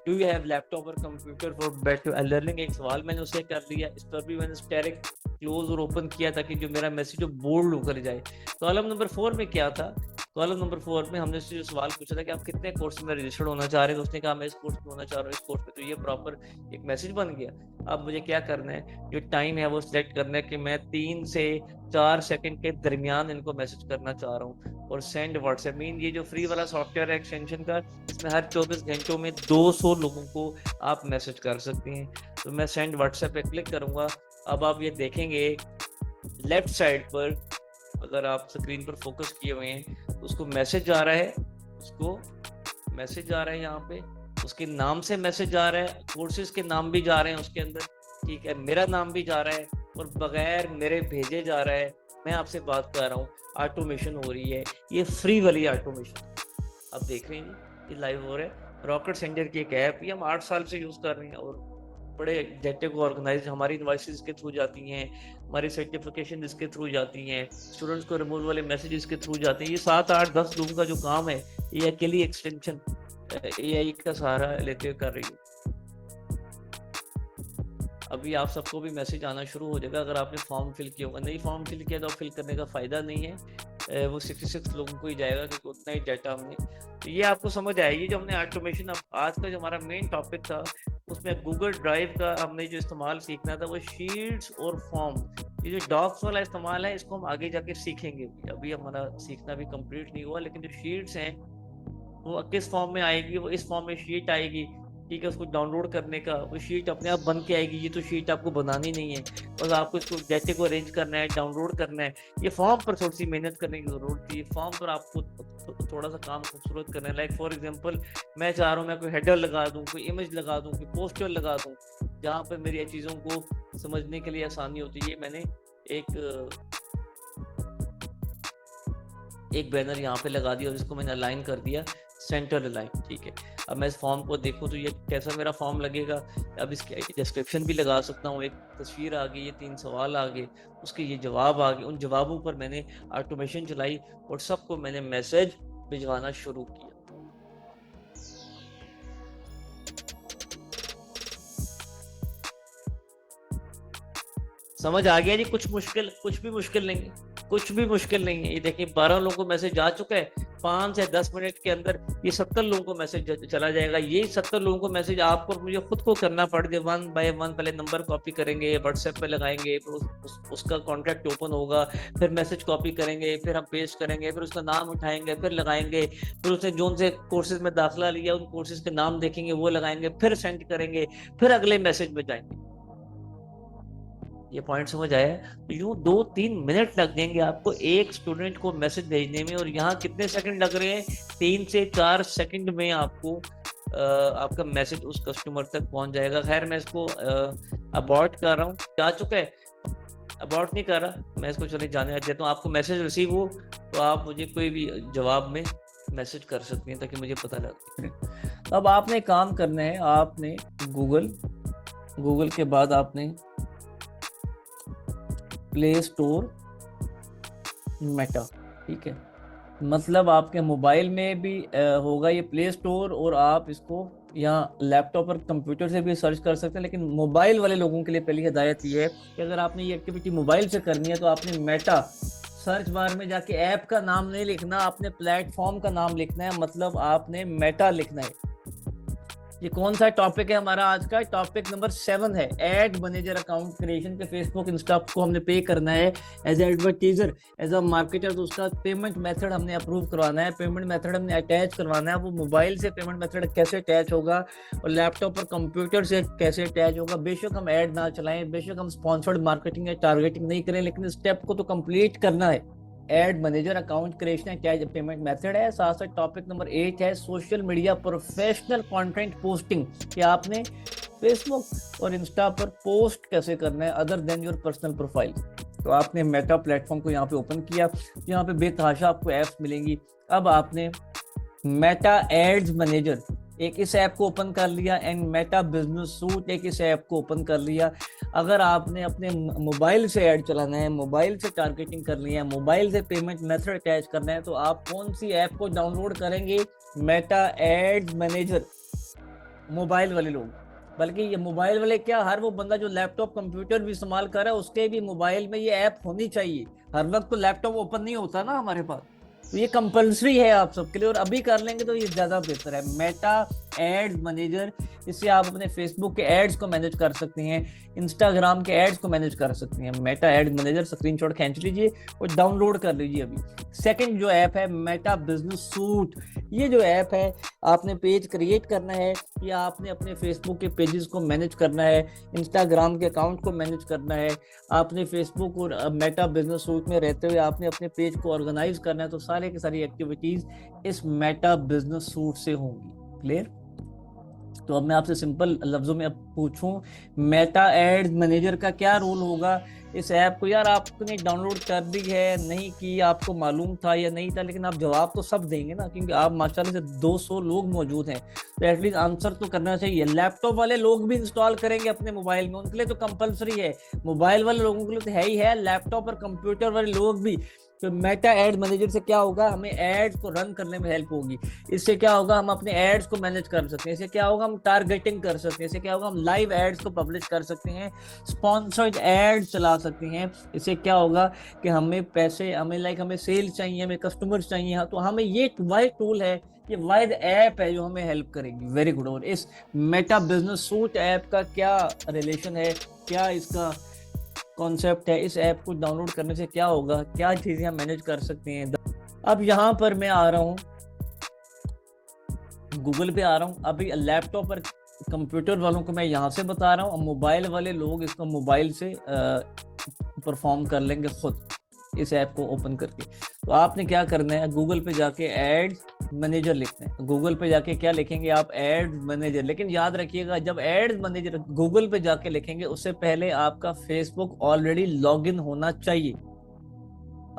do you have laptop और कंप्यूटर फॉर बेटर लर्निंग, एक सवाल मैंने उससे कर दिया। इस पर भी मैंने स्टेरिक क्लोज और ओपन किया ताकि जो मेरा मैसेज बोल्ड होकर जाए। कॉलम नंबर 4 में क्या था, कॉलम नंबर 4 में हमने जो सवाल पूछा था कि आप कितने कोर्स में रजिस्टर्ड होना चाह रहे हैं, तो उसने कहा मैं इस कोर्स में होना चाह रहा हूँ, इस कोर्स में, तो ये प्रॉपर एक मैसेज बन गया। अब मुझे क्या करना है, जो टाइम है वो सिलेक्ट करना है कि मैं 3 से 4 सेकंड के दरमियान इनको मैसेज करना चाह रहा हूँ। और सेंड व्हाट्सएप मीन, ये जो फ्री वाला सॉफ्टवेयर है एक्सटेंशन का, इसमें हर 24 घंटों में 200 लोगों को आप मैसेज कर सकते हैं। तो मैं सेंड व्हाट्सएप पे क्लिक करूंगा। अब आप ये देखेंगे लेफ्ट साइड पर, अगर आप स्क्रीन पर फोकस किए हुए हैं तो उसको मैसेज आ रहा है, उसको मैसेज आ रहा है, यहाँ पे उसके नाम से मैसेज आ रहा है, कोर्सेज के नाम भी जा रहे हैं उसके अंदर, ठीक है, मेरा नाम भी जा रहा है और बगैर मेरे भेजे जा रहा है। मैं आपसे बात कर रहा हूँ, ऑटोमेशन हो रही है, ये फ्री वाली ऑटोमेशन आप देख रहे हैं, ये लाइव हो रहा है। रॉकेट सेंटर की एक ऐप, ये हम 8 साल से यूज कर रहे हैं और बड़े डेटा को ऑर्गेनाइज, हमारी इनवॉइसेस के थ्रू जाती हैं, हमारी सर्टिफिकेशन इसके थ्रू जाती हैं, स्टूडेंट्स को रिमूवल वाले मैसेज इसके थ्रू जाते हैं। ये 7, 8, 10 लोगों का जो काम है ये अकेली एक्सटेंशन एआई का सहारा लेते हुए कर रही है। अभी आप सबको भी मैसेज आना शुरू हो जाएगा अगर आपने फॉर्म फिल किया होगा। नहीं फॉर्म फिल किया तो फिल करने का फ़ायदा नहीं है, वो 66 लोगों को ही जाएगा क्योंकि उतना ही डाटा हमने। तो ये आपको समझ आएगी जो हमने ऑटोमेशन, आज का जो हमारा मेन टॉपिक था उसमें गूगल ड्राइव का हमने जो इस्तेमाल सीखना था वो शीट्स और फॉर्म। ये जो डॉक्स वाला इस्तेमाल है इसको हम आगे जाके सीखेंगे भी, अभी हमारा सीखना भी कंप्लीट नहीं हुआ। लेकिन जो शीट्स हैं वो किस फॉर्म में आएगी, वो इस फॉर्म में शीट आएगी, ठीक है। उसको डाउनलोड करने का वो शीट अपने आप बन के आएगी, ये तो शीट आपको बनानी नहीं है, बस आपको इसको जैसे को अरेंज करना है, डाउनलोड करना है। ये फॉर्म पर थोड़ी सी मेहनत करने की जरूरत थी, फॉर्म पर आपको थोड़ा सा काम खूबसूरत करना है। लाइक फॉर एग्जांपल मैं चाह रहा हूँ मैं कोई हेडर लगा दूँ, कोई इमेज लगा दूँ, कोई पोस्टर लगा दूँ जहाँ पर मेरी चीज़ों को समझने के लिए आसानी होती है। मैंने एक बैनर यहाँ पे लगा दिया और इसको मैंने अलाइन कर दिया, सेंटर अलाइन, ठीक है। अब मैं इस फॉर्म को देखूं तो ये कैसा मेरा फॉर्म लगेगा। अब इसके डिस्क्रिप्शन भी लगा सकता हूँ, एक तस्वीर आ गई, ये 3 सवाल आ गए, उसके ये जवाब आ गए। उन जवाबों पर मैंने ऑटोमेशन चलाई और सबको मैंने मैसेज भिजवाना शुरू किया। समझ आ गया जी? कुछ भी मुश्किल नहीं है, कुछ भी मुश्किल नहीं है। ये देखिए 12 लोगों को मैसेज जा चुका है, 5 से 10 मिनट के अंदर ये 70 लोगों को मैसेज चला जाएगा। ये 70 लोगों को मैसेज आपको और मुझे खुद को करना पड़ेगा, 1 बाय 1। पहले नंबर कॉपी करेंगे, व्हाट्सएप पे लगाएंगे, फिर उसका कॉन्टैक्ट ओपन होगा, फिर मैसेज कॉपी करेंगे, फिर हम पेस्ट करेंगे, फिर उसका नाम उठाएंगे, फिर लगाएंगे, फिर उसने जो से कोर्सेज में दाखिला लिया उन कोर्सेज के नाम देखेंगे, वो लगाएंगे, फिर सेंड करेंगे, फिर अगले मैसेज में जाएंगे। ये पॉइंट समझ आया? तो यूं 2-3 मिनट लग जाएंगे आपको एक स्टूडेंट को मैसेज भेजने में, और यहाँ कितने सेकंड लग रहे हैं? 3 से 4 सेकंड में आपको आपका मैसेज उस कस्टमर तक पहुंच जाएगा। खैर मैं इसको अबॉर्ट कर रहा हूँ, जा चुका है, अबॉर्ट नहीं कर रहा मैं इसको, चलिए जाने देता हूँ। आपको मैसेज रिसीव हो तो आप मुझे कोई भी जवाब में मैसेज कर सकते हैं ताकि मुझे पता लगे। अब आपने काम करना है, आपने गूगल के बाद आपने प्ले स्टोर मेटा, ठीक है। मतलब आपके मोबाइल में भी होगा ये प्ले स्टोर, और आप इसको यहाँ लैपटॉप और कंप्यूटर से भी सर्च कर सकते हैं। लेकिन मोबाइल वाले लोगों के लिए पहली हिदायत ये है कि अगर आपने ये एक्टिविटी मोबाइल से करनी है तो आपने मेटा सर्च बार में जाके ऐप का नाम नहीं लिखना, आपने प्लेटफॉर्म का नाम लिखना है, मतलब आपने मेटा लिखना है। ये कौन सा टॉपिक है हमारा आज का? टॉपिक नंबर 7 है, एड मैनेजर अकाउंट क्रिएशन पे फेसबुक इंस्टा को हमने पे करना है एज एडवर्टीजर, एज अ मार्केटर। तो उसका पेमेंट मेथड हमने अप्रूव करवाना है, पेमेंट मेथड हमने अटैच करवाना है। वो मोबाइल से पेमेंट मेथड कैसे अटैच होगा और लैपटॉप और कंप्यूटर से कैसे अटैच होगा। बेशक हम ऐड ना चलाएं, बेशक हम स्पॉन्सर्ड मार्केटिंग या टारगेटिंग नहीं करें, लेकिन स्टेप को तो कंप्लीट करना है। Add manager account creation attach payment method है। साथ साथ टॉपिक नंबर 8 है social media professional content posting, कि आपने फेसबुक और इंस्टा पर पोस्ट कैसे करना है other than your personal profile. तो आपने मेटा प्लेटफॉर्म को यहाँ पे ओपन किया, यहाँ पे बेतहाशा आपको ऐप्स मिलेंगी। अब आपने मेटा एड्स मैनेजर एक इस ऐप को ओपन कर लिया, एंड मेटा बिजनेस सूट एक इस ऐप को ओपन कर लिया। अगर आपने अपने मोबाइल से ऐड चलाना है, मोबाइल से टारगेटिंग करनी है, मोबाइल से पेमेंट मेथड अटैच करना है, तो आप कौन सी ऐप को डाउनलोड करेंगे? Meta ads manager. मोबाइल वाले लोग, बल्कि ये मोबाइल वाले क्या, हर वो बंदा जो लैपटॉप कंप्यूटर भी इस्तेमाल कर रहा है उसके भी मोबाइल में ये ऐप होनी चाहिए। हर वक्त तो लैपटॉप ओपन नहीं होता ना हमारे पास, तो ये कंपल्सरी है आप सबके लिए, और अभी कर लेंगे तो ये ज़्यादा बेहतर है। मेटा एड्स मैनेजर, इससे आप अपने फेसबुक के एड्स को मैनेज कर सकते हैं, इंस्टाग्राम के एड्स को मैनेज कर सकते हैं। मेटा एड्स मैनेजर स्क्रीनशॉट खींच लीजिए और डाउनलोड कर लीजिए अभी। सेकंड जो ऐप है मेटा बिजनेस सूट, ये जो ऐप है आपने पेज क्रिएट करना है, या आपने अपने फेसबुक के पेजेस को मैनेज करना है, इंस्टाग्राम के अकाउंट को मैनेज करना है, आपने फेसबुक और मेटा बिजनेस सूट में रहते हुए आपने अपने पेज को ऑर्गेनाइज करना है। तो सारे की सारी एक्टिविटीज इस मेटा बिजनेस सूट से होंगी। क्लियर? तो अब मैं आपसे सिंपल लफ्जों में अब पूछूं, मेटा एड्स मैनेजर का क्या रोल होगा इस ऐप को? यार आपने डाउनलोड कर दी है, नहीं की, आपको मालूम था या नहीं था, लेकिन आप जवाब तो सब देंगे ना, क्योंकि आप माशाल्लाह से 200 लोग मौजूद हैं, तो एटलीस्ट आंसर तो करना चाहिए। लैपटॉप वाले लोग भी इंस्टॉल करेंगे अपने मोबाइल में, उनके लिए तो कंपलसरी है। मोबाइल वाले लोगों के लिए तो है ही है, लैपटॉप और कंप्यूटर वाले लोग भी तो मेटा एड मैनेजर से क्या होगा, हमें एड्स को रन करने में हेल्प होगी। इससे क्या होगा, हम अपने एड्स को मैनेज कर सकते हैं। इससे क्या होगा, हम टारगेटिंग कर सकते हैं। इससे क्या होगा, हम लाइव एड्स को पब्लिश कर सकते हैं, स्पॉन्सर्ड एड्स चला सकते हैं। इससे क्या होगा कि हमें पैसे, हमें सेल चाहिए, हमें कस्टमर्स चाहिए, हाँ, तो हमें ये वाइड टूल है, ये वाइड ऐप है जो हमें हेल्प करेगी। Very good. और इस मेटा बिजनेस सूट ऐप का क्या रिलेशन है, क्या इसका कॉन्सेप्ट है, इस ऐप को डाउनलोड करने से क्या होगा, क्या चीजें हम मैनेज कर सकते हैं। अब यहाँ पर मैं आ रहा हूँ, गूगल पे आ रहा हूँ। अभी लैपटॉप पर कंप्यूटर वालों को मैं यहाँ से बता रहा हूँ, मोबाइल वाले लोग इसको मोबाइल से परफॉर्म कर लेंगे खुद इस ऐप को ओपन करके। तो आपने क्या करना है, गूगल पे जाके एड्स मैनेजर लिखते हैं। गूगल पे जाके क्या लिखेंगे आप, एड्स मैनेजर। लेकिन याद रखिएगा, जब एड्स मैनेजर गूगल पे जाके लिखेंगे उससे पहले आपका फेसबुक ऑलरेडी लॉगिन होना चाहिए।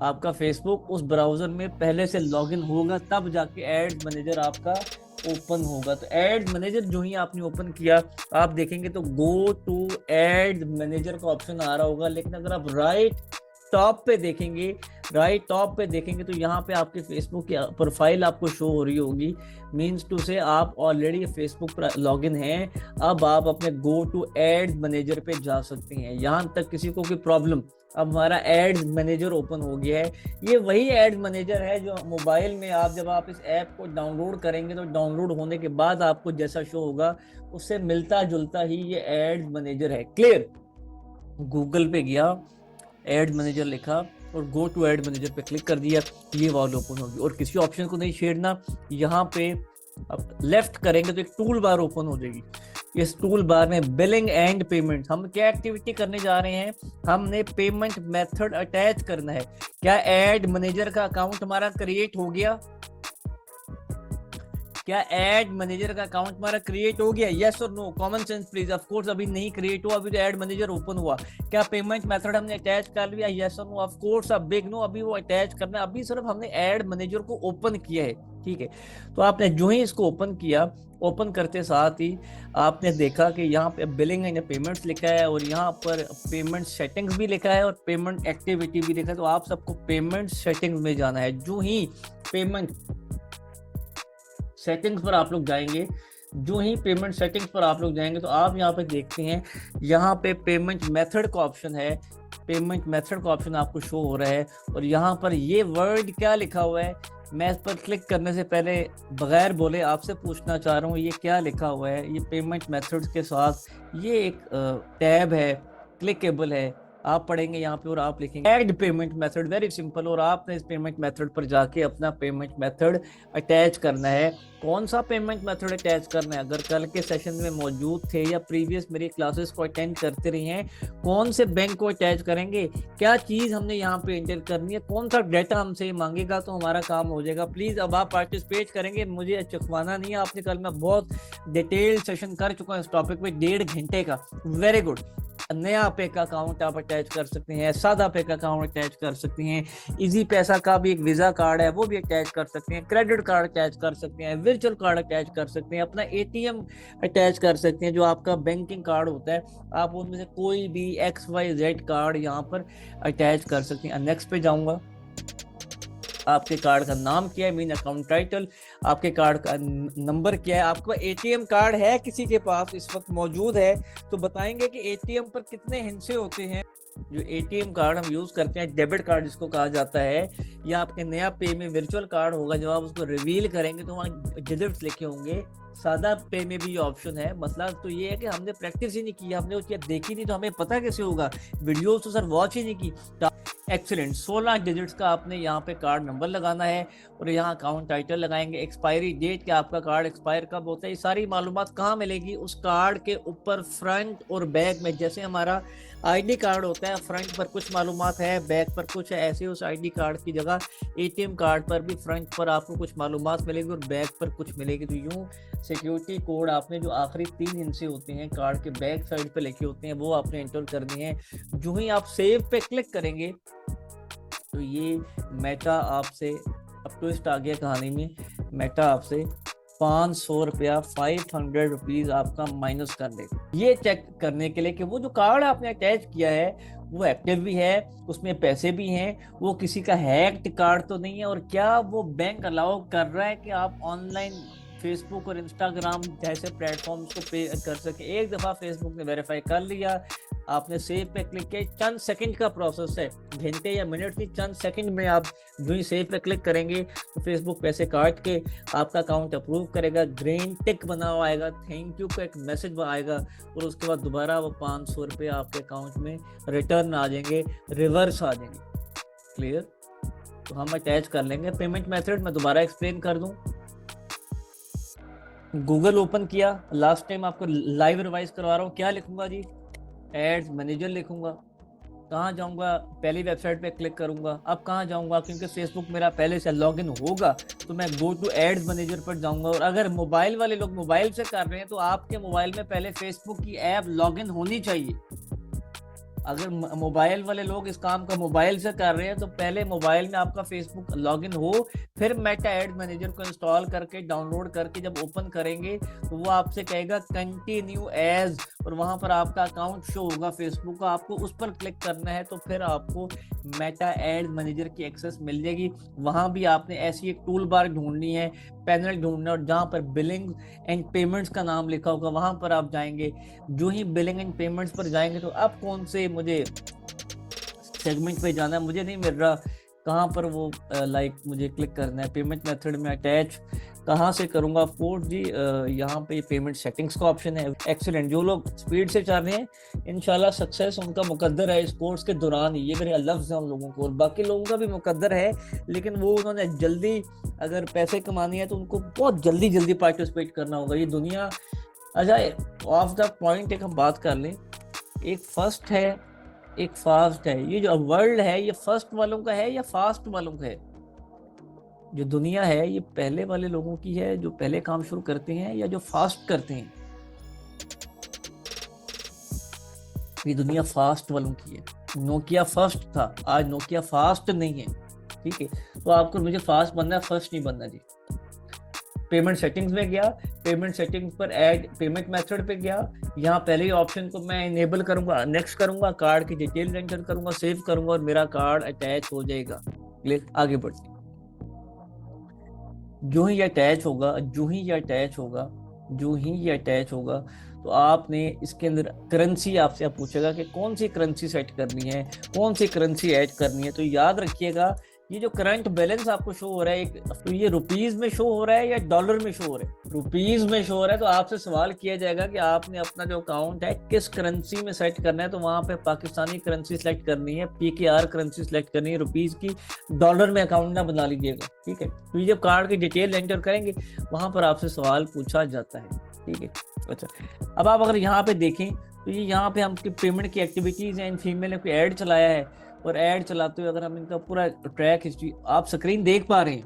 आपका फेसबुक उस ब्राउजर में पहले से लॉगिन होगा, तब जाके एड्स मैनेजर आपका ओपन होगा। तो एड्स मैनेजर जो ही आपने ओपन किया, आप देखेंगे तो गो टू एड्स मैनेजर का ऑप्शन आ रहा होगा। लेकिन अगर आप राइट टॉप पे देखेंगे तो यहाँ पे आपके फेसबुक की प्रोफाइल आपको शो हो रही होगी। मीन्स टू से आप ऑलरेडी फेसबुक पर लॉगिन हैं। अब आप अपने गो टू एड्स मैनेजर पे जा सकते हैं। यहाँ तक किसी को कोई प्रॉब्लम, अब हमारा एड्स मैनेजर ओपन हो गया है। ये वही एड्स मैनेजर है जो मोबाइल में जब आप इस ऐप को डाउनलोड करेंगे तो डाउनलोड होने के बाद आपको जैसा शो होगा उससे मिलता जुलता ही ये एड्स मैनेजर है। क्लियर। गूगल पे गया, एड मैनेजर लिखा और गो टू एड मैनेजर पे क्लिक कर दिया, ये वॉल ओपन होगी। और किसी ऑप्शन को नहीं छेड़ना। यहाँ पे अब लेफ्ट करेंगे तो एक टूल बार ओपन हो जाएगी। इस टूल बार में बिलिंग एंड पेमेंट, हम क्या एक्टिविटी करने जा रहे हैं, हमने पेमेंट मेथड अटैच करना है। क्या एड मैनेजर का अकाउंट हमारा क्रिएट हो गया? क्या एड मैनेजर का अकाउंट हमारा क्रिएट हो गया? यस और no, common sense please. Of course अभी नहीं क्रिएट हुआ, अभी तो एड मैनेजर ओपन हुआ। क्या पेमेंट मेथड हमने अटैच कर लिया? यस और नो। ऑफ कोर्स अब बिग नो, अभी वो अटैच करना है। अभी सिर्फ हमने एड मैनेजर को ओपन किया है, ठीक है। तो आपने जो ही इसको ओपन किया, ओपन करते साथ ही आपने देखा कि यहाँ पे बिलिंग एंड पेमेंट्स लिखा है और यहाँ पर पेमेंट सेटिंग्स भी लिखा है और पेमेंट एक्टिविटी भी लिखा है। तो आप सबको पेमेंट सेटिंग्स में जाना है। जो ही पेमेंट सेटिंग्स पर आप लोग जाएंगे, तो आप यहाँ पे देखते हैं, यहाँ पे पेमेंट मेथड का ऑप्शन है। पेमेंट मेथड का ऑप्शन आपको शो हो रहा है और यहाँ पर ये वर्ड क्या लिखा हुआ है, मैं इस पर क्लिक करने से पहले बगैर बोले आपसे पूछना चाह रहा हूँ, ये क्या लिखा हुआ है? ये पेमेंट मेथड्स के साथ ये एक टैब है, क्लिकेबल है। आप पढ़ेंगे यहाँ पे और आप लिखेंगे add payment method, very simple. और आपने इस पेमेंट मेथड पर जाके अपना पेमेंट मेथड अटैच करना है। कौन सा पेमेंट मेथड अटैच करना है? अगर कल के सेशन में मौजूद थे या प्रीवियस मेरी क्लासेस को अटेंड करते रहे हैं, कौन से बैंक को अटैच करेंगे, क्या चीज हमने यहाँ पे एंटर करनी है, कौन सा डेटा हमसे मांगेगा, तो हमारा काम हो जाएगा। प्लीज अब आप पार्टिसिपेट करेंगे, मुझे चुकवाना नहीं है। आपने कल मैं बहुत डिटेल सेशन कर चुका हूँ इस टॉपिक पे, 1.5 घंटे का। Very good. नया पे का अकाउंट आप अटैच कर सकते हैं, सादा पे का अकाउंट अटैच कर सकते हैं, इजी पैसा का भी एक वीजा कार्ड है वो भी अटैच कर सकते हैं, क्रेडिट कार्ड अटैच कर सकते हैं, वर्चुअल कार्ड अटैच कर सकते हैं, अपना एटीएम अटैच कर सकते हैं, जो आपका बैंकिंग कार्ड होता है, आप उनमें से कोई भी XYZ कार्ड यहाँ पर अटैच कर सकते हैं। नेक्स्ट पे जाऊंगा। आपके कार्ड का नाम क्या है, मीन अकाउंट टाइटल, आपके कार्ड का नंबर क्या है, आपका एटीएम कार्ड है किसी के पास इस वक्त मौजूद है तो बताएंगे कि एटीएम पर कितने हिस्से होते हैं। जो एटीएम कार्ड हम यूज करते हैं, डेबिट कार्ड जिसको कहा जाता है, या आपके नया पे में वर्चुअल कार्ड होगा, जब आप उसको रिवील करेंगे तो वहाँ डिजिट्स लिखे होंगे। सादा पे में भी ये ऑप्शन है। मसला तो ये है कि हमने प्रैक्टिस ही नहीं की, हमने वो चीज़ देखी नहीं, तो हमें पता कैसे होगा, वीडियोस तो सर वॉच ही नहीं की। एक्सीलेंट। 16 डिजिट्स का आपने यहाँ पे कार्ड नंबर लगाना है और यहाँ अकाउंट टाइटल लगाएंगे, एक्सपायरी डेट कि आपका कार्ड एक्सपायर कब होता है। ये सारी मालूमात कहाँ मिलेगी? उस कार्ड के ऊपर फ्रंट और बैक में, जैसे हमारा आईडी कार्ड होता है, फ्रंट पर कुछ मालूमात है, बैक पर कुछ है, ऐसे उस आईडी कार्ड की जगह एटीएम कार्ड पर भी फ्रंट पर आपको कुछ मालूमात मिलेगी और बैक पर कुछ मिलेगी। तो यूँ सिक्योरिटी कोड आपने जो आखिरी 3 हिस्से होते हैं कार्ड के बैक साइड पे लिखे होते हैं वो आपने एंटर करनी है। जो ही आप सेव पे क्लिक करेंगे तो ये मेटा आपसे, अब ट्विस्ट आ गया कहानी में, मेटा आपसे 500 रुपया 500 रुपीज आपका माइनस कर देगा। ये चेक करने के लिए कि वो जो कार्ड आपने अटैच किया है वो एक्टिव भी है, उसमें पैसे भी हैं, वो किसी का हैक्ड कार्ड तो नहीं है, और क्या वो बैंक अलाउ कर रहा है कि आप ऑनलाइन फेसबुक और इंस्टाग्राम जैसे प्लेटफॉर्म्स को पे कर सके। एक दफा फेसबुक ने वेरीफाई कर लिया, आपने सेव पे क्लिक किया, चंद सेकंड का प्रोसेस है, घंटे या मिनट नहीं, चंद सेकंड में आप जो ही सेव पे क्लिक करेंगे तो फेसबुक पैसे काट के आपका अकाउंट अप्रूव करेगा, ग्रीन टिक बना हुआ आएगा, थैंक यू का एक मैसेज आएगा, और उसके बाद दोबारा वो 500 रुपये आपके अकाउंट में रिटर्न आ जाएंगे, रिवर्स आ जाएंगे। क्लियर? तो हम अटैच कर लेंगे पेमेंट मेथड। मैं दोबारा एक्सप्लेन कर दूं। गूगल ओपन किया, लास्ट टाइम आपको लाइव रिवाइज करवा रहा हूँ, क्या लिखूंगा जी, एड्स मैनेजर लिखूंगा। कहाँ जाऊंगा, पहली वेबसाइट पे क्लिक करूंगा। अब कहाँ जाऊंगा, क्योंकि फेसबुक मेरा पहले से लॉगिन होगा तो मैं गो टू एड्स मैनेजर पर जाऊंगा। और अगर मोबाइल वाले लोग मोबाइल से कर रहे हैं तो आपके मोबाइल में पहले फेसबुक की ऐप लॉगिन होनी चाहिए। अगर मोबाइल वाले लोग इस काम का मोबाइल से कर रहे हैं तो पहले मोबाइल में आपका फेसबुक लॉगिन हो, फिर मेटा एड मैनेजर को इंस्टॉल करके डाउनलोड करके जब ओपन करेंगे तो वो आपसे कहेगा कंटिन्यू एज, और वहां पर आपका अकाउंट शो होगा फेसबुक का, आपको उस पर क्लिक करना है तो फिर आपको मेटा एड मैनेजर की एक्सेस मिल जाएगी। वहां भी आपने ऐसी एक टूल बार ढूंढनी है, पैनल ढूंढना, और जहां पर बिलिंग एंड पेमेंट्स का नाम लिखा होगा वहां पर आप जाएंगे। जो ही बिलिंग एंड पेमेंट्स पर जाएंगे तो अब कौन से मुझे सेगमेंट पे जाना है मुझे नहीं मिल रहा, कहाँ पर वो लाइक मुझे क्लिक करना है, पेमेंट मेथड में अटैच कहाँ से करूंगा। ऑफ कोर्स जी यहाँ पे पेमेंट सेटिंग्स का ऑप्शन है। एक्सीलेंट, जो लोग स्पीड से चाह रहे हैं इंशाल्लाह सक्सेस उनका मुकद्दर है इस कोर्स के दौरान ही, ये मेरे लफ्ज़ हैं उन लोगों को, और बाकी लोगों का भी मुकद्दर है, लेकिन वो उन्होंने जल्दी अगर पैसे कमानी है तो उनको बहुत जल्दी जल्दी पार्टिसिपेट करना होगा। ये दुनिया, अच्छा ऑफ द पॉइंट एक हम बात कर लें, एक फर्स्ट है एक फास्ट है। ये जो वर्ल्ड है ये फर्स्ट वालों का है या फास्ट वालों का है? जो दुनिया है ये पहले वाले लोगों की है जो पहले काम शुरू करते हैं, या जो फास्ट करते हैं? ये दुनिया फास्ट वालों की है। नोकिया फर्स्ट था, आज नोकिया फास्ट नहीं है। ठीक है, तो आपको मुझे फास्ट बनना है, फर्स्ट नहीं बनना जी। पेमेंट सेटिंग्स में गया, पेमेंट सेटिंग्स पर ऐड पेमेंट मेथड पे गया, यहाँ पहले ही ऑप्शन को मैं इनेबल करूंगा, नेक्स्ट करूंगा, कार्ड की डिटेल एंटर करूंगा, सेव करूंगा और मेरा कार्ड अटैच हो जाएगा। आगे बढ़ते हैं। जो ही ये अटैच होगा, जो ही ये अटैच होगा, जो ही ये अटैच होगा तो आपने इसके अंदर करेंसी आपसे आप पूछेगा कि कौन सी करेंसी सेट करनी है, कौन सी करेंसी ऐड करनी है। तो याद रखिएगा ये जो करंट बैलेंस आपको शो हो रहा है, तो ये रुपीज में शो हो रहा है या डॉलर में शो हो रहा है? रुपीज में शो हो रहा है तो आपसे सवाल किया जाएगा कि आपने अपना जो अकाउंट है किस करेंसी में सेट करना है। तो वहां पे पाकिस्तानी करेंसी सेलेक्ट करनी है, PKR करेंसी सेलेक्ट करनी है रुपीज की, डॉलर में अकाउंट ना बना लीजिएगा। ठीक है, तो जब कार्ड की डिटेल एंटर करेंगे वहां पर आपसे सवाल पूछा जाता है। ठीक है, अच्छा अब आप अगर यहाँ पे देखें तो ये यहाँ पे हम पेमेंट की एक्टिविटीज हैं, इन फीमेल ने कोई ऐड चलाया है, और ऐड चलाते हुए अगर हम इनका पूरा ट्रैक हिस्ट्री, आप स्क्रीन देख पा रहे हैं,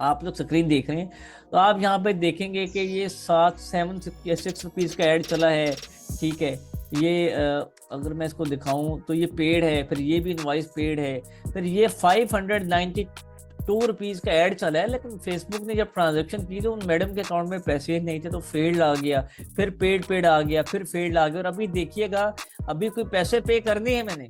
आप लोग स्क्रीन देख रहे हैं, तो आप यहाँ पे देखेंगे कि ये 6 रुपीज का ऐड चला है। ठीक है, ये अगर मैं इसको दिखाऊं तो ये पेड है, फिर ये भी इनवॉइस पेड है, फिर ये 592 रुपीज का ऐड चला है, लेकिन फेसबुक ने जब ट्रांजैक्शन की तो उन मैडम के अकाउंट में पैसे नहीं थे तो फेल्ड आ गया, फिर पेड आ गया, फिर फेल्ड आ गया। और अभी देखिएगा अभी कोई पैसे पे करने हैं मैंने,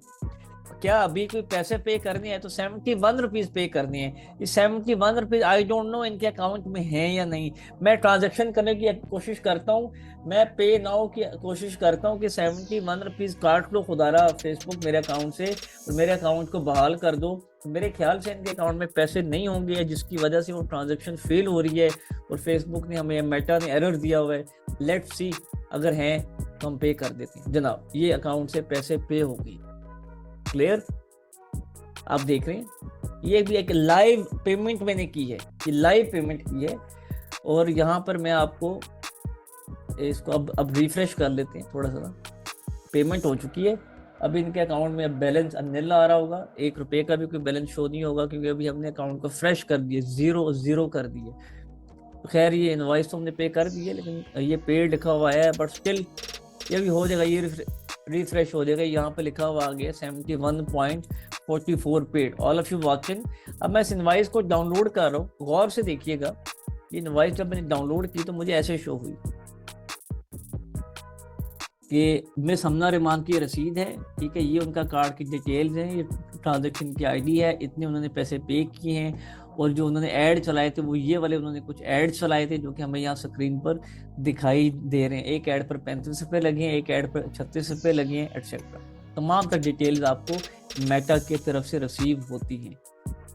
क्या अभी कोई पैसे पे करनी है तो 71 रुपीज पे करनी है। ये 71 रुपीज आई डोंट नो इनके अकाउंट में है या नहीं। मैं ट्रांजैक्शन करने की कोशिश करता हूँ, मैं पे नाउ की कोशिश करता हूँ कि 71 रुपीज काट लो खुदारा फेसबुक मेरे अकाउंट से और मेरे अकाउंट को बहाल कर दो। मेरे ख्याल से इनके अकाउंट में पैसे नहीं होंगे जिसकी वजह से वो ट्रांजैक्शन फेल हो रही है और फेसबुक ने हमें, मेटा ने एरर दिया हुआ है। लेट्स सी, अगर हैं तो हम पे कर देते हैं। जनाब ये अकाउंट से पैसे पे हो गई। क्लियर? आप देख रहे हैं ये भी एक लाइव पेमेंट मैंने की है, ये लाइव पेमेंट की है। और यहाँ पर मैं आपको इसको अब रिफ्रेश कर लेते हैं थोड़ा सा। पेमेंट हो चुकी है, अभी इनके अकाउंट में अब बैलेंस अनिल आ रहा होगा, 1 रुपये का भी कोई बैलेंस शो नहीं होगा क्योंकि अभी हमने अकाउंट को फ्रेश कर दिए, जीरो कर दिए। तो खैर ये इनवॉइस तो हमने पे कर दी है, लेकिन ये पेड लिखा हुआ है, बट स्टिल ये भी हो जाएगा, ये रिफ्रेश हो जाएगा। यहाँ पे लिखा हुआ आ गया 71.44 paid. All of you watching, अब मैं इस इनवॉइस को डाउनलोड कर रहा हूँ, गौर से देखिएगा। ये इनवॉइस जब मैंने डाउनलोड की तो मुझे ऐसे शो हुई, कि मिस हमना रहमान की रसीद है, ठीक है, ये उनका कार्ड की डिटेल्स हैं, ये ट्रांजैक्शन की आईडी है, इतने उन्होंने पैसे पे किए हैं, और जो उन्होंने ऐड चलाए थे वो ये वाले उन्होंने कुछ ऐड चलाए थे जो कि हमें यहाँ स्क्रीन पर दिखाई दे रहे हैं। एक ऐड पर 35 रुपये लगे हैं, एक ऐड पर 36 रुपये लगे हैं, एटसेट्रा। तमाम तक डिटेल्स आपको मेटा की तरफ से रिसीव होती हैं।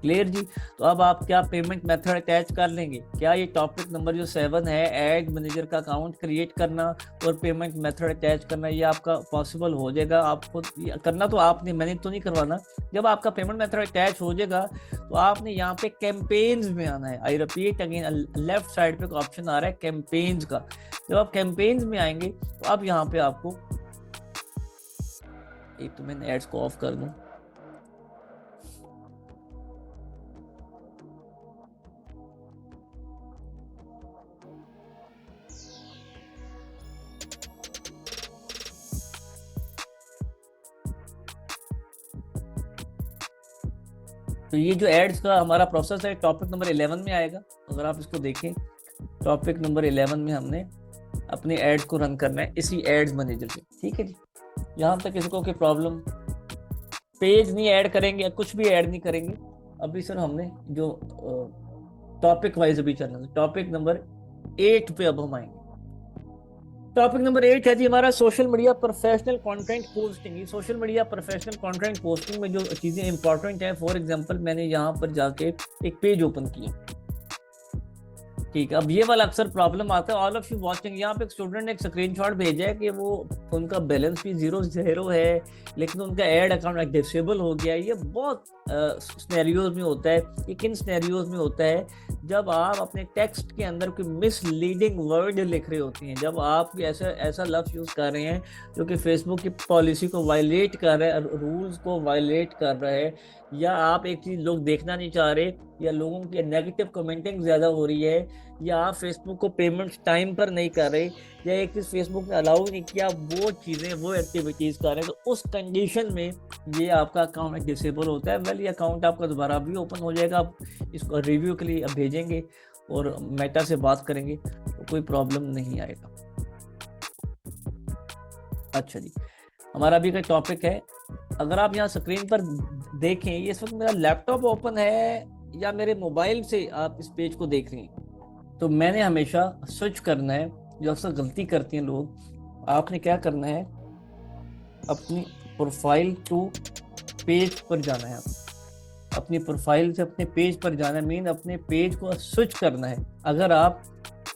क्लियर जी। तो अब आप क्या पेमेंट मेथड अटैच कर लेंगे? क्या ये टॉपिक नंबर जो 7 है, एड मैनेजर का अकाउंट क्रिएट करना और पेमेंट मेथड अटैच करना, ये आपका पॉसिबल हो जाएगा? आपको करना तो आपने, मैंने तो नहीं करवाना। जब आपका पेमेंट मेथड अटैच हो जाएगा तो आपने यहाँ पे कैंपेन्स में आना है। I repeat again, left side पे एक ऑप्शन आ रहा है कैंपेन्स का। जब आप कैंपेन्स में आएंगे तो अब यहाँ पे आपको, एक तो मैंने एड्स को ऑफ कर दूं, तो ये जो एड्स का हमारा प्रोसेस है टॉपिक नंबर 11 में आएगा। अगर आप इसको देखें, टॉपिक नंबर 11 में हमने अपने एड्स को रन करना है इसी एड्स मैनेजर से, ठीक है जी। यहाँ तक किसी को कोई प्रॉब्लम? पेज नहीं ऐड करेंगे या कुछ भी ऐड नहीं करेंगे अभी सर, हमने जो टॉपिक वाइज अभी चलना है। टॉपिक नंबर 8 पे अब हम आएंगे। टॉपिक नंबर 8 है जी हमारा social media professional content posting. Social media professional content posting में जो चीजें इंपॉर्टेंट है, फॉर एग्जांपल मैंने यहाँ पर जाके एक पेज ओपन किया, ठीक है। अब ये वाला अक्सर प्रॉब्लम आता है, ऑल ऑफ यू वाचिंग, यहाँ पे एक स्टूडेंट ने एक स्क्रीनशॉट भेजा है कि वो उनका बैलेंस भी 0 है लेकिन उनका एड अकाउंट डिसेबल हो गया है। ये बहुत सिनेरियोज में होता है। ये किन सिनेरियोज में होता है? जब आप अपने टेक्स्ट के अंदर कोई मिसलीडिंग वर्ड लिख रहे होते हैं, जब आप ऐसा लफ्ज यूज कर रहे हैं जो कि फेसबुक की पॉलिसी को वायलेट कर रहा है, रूल्स को वायलेट कर रहा है, या आप एक चीज लोग देखना नहीं चाह रहे, या लोगों की नेगेटिव कमेंटिंग ज्यादा हो रही है, या आप फेसबुक को पेमेंट टाइम पर नहीं कर रहे, या एक चीज फेसबुक ने अलाउ नहीं किया, वो चीजें, वो एक्टिविटीज कर रहे हैं, तो उस कंडीशन में ये आपका अकाउंट डिसेबल होता है। वेल, ये अकाउंट आपका दोबारा भी ओपन हो जाएगा। आप इसको रिव्यू के लिए अब भेजेंगे और मेटा से बात करेंगे तो कोई प्रॉब्लम नहीं आएगा। अच्छा जी, हमारा अभी का टॉपिक है, अगर आप यहाँ स्क्रीन पर देखें, ये इस वक्त मेरा लैपटॉप ओपन है या मेरे मोबाइल से आप इस पेज को देख रहे हैं, तो मैंने हमेशा स्विच करना है। जो अक्सर गलती करते हैं लोग, आपने क्या करना है, अपनी प्रोफाइल टू पेज पर जाना है। अपनी प्रोफाइल से अपने पेज पर जाना है, मीन अपने पेज को स्विच करना है, अगर आप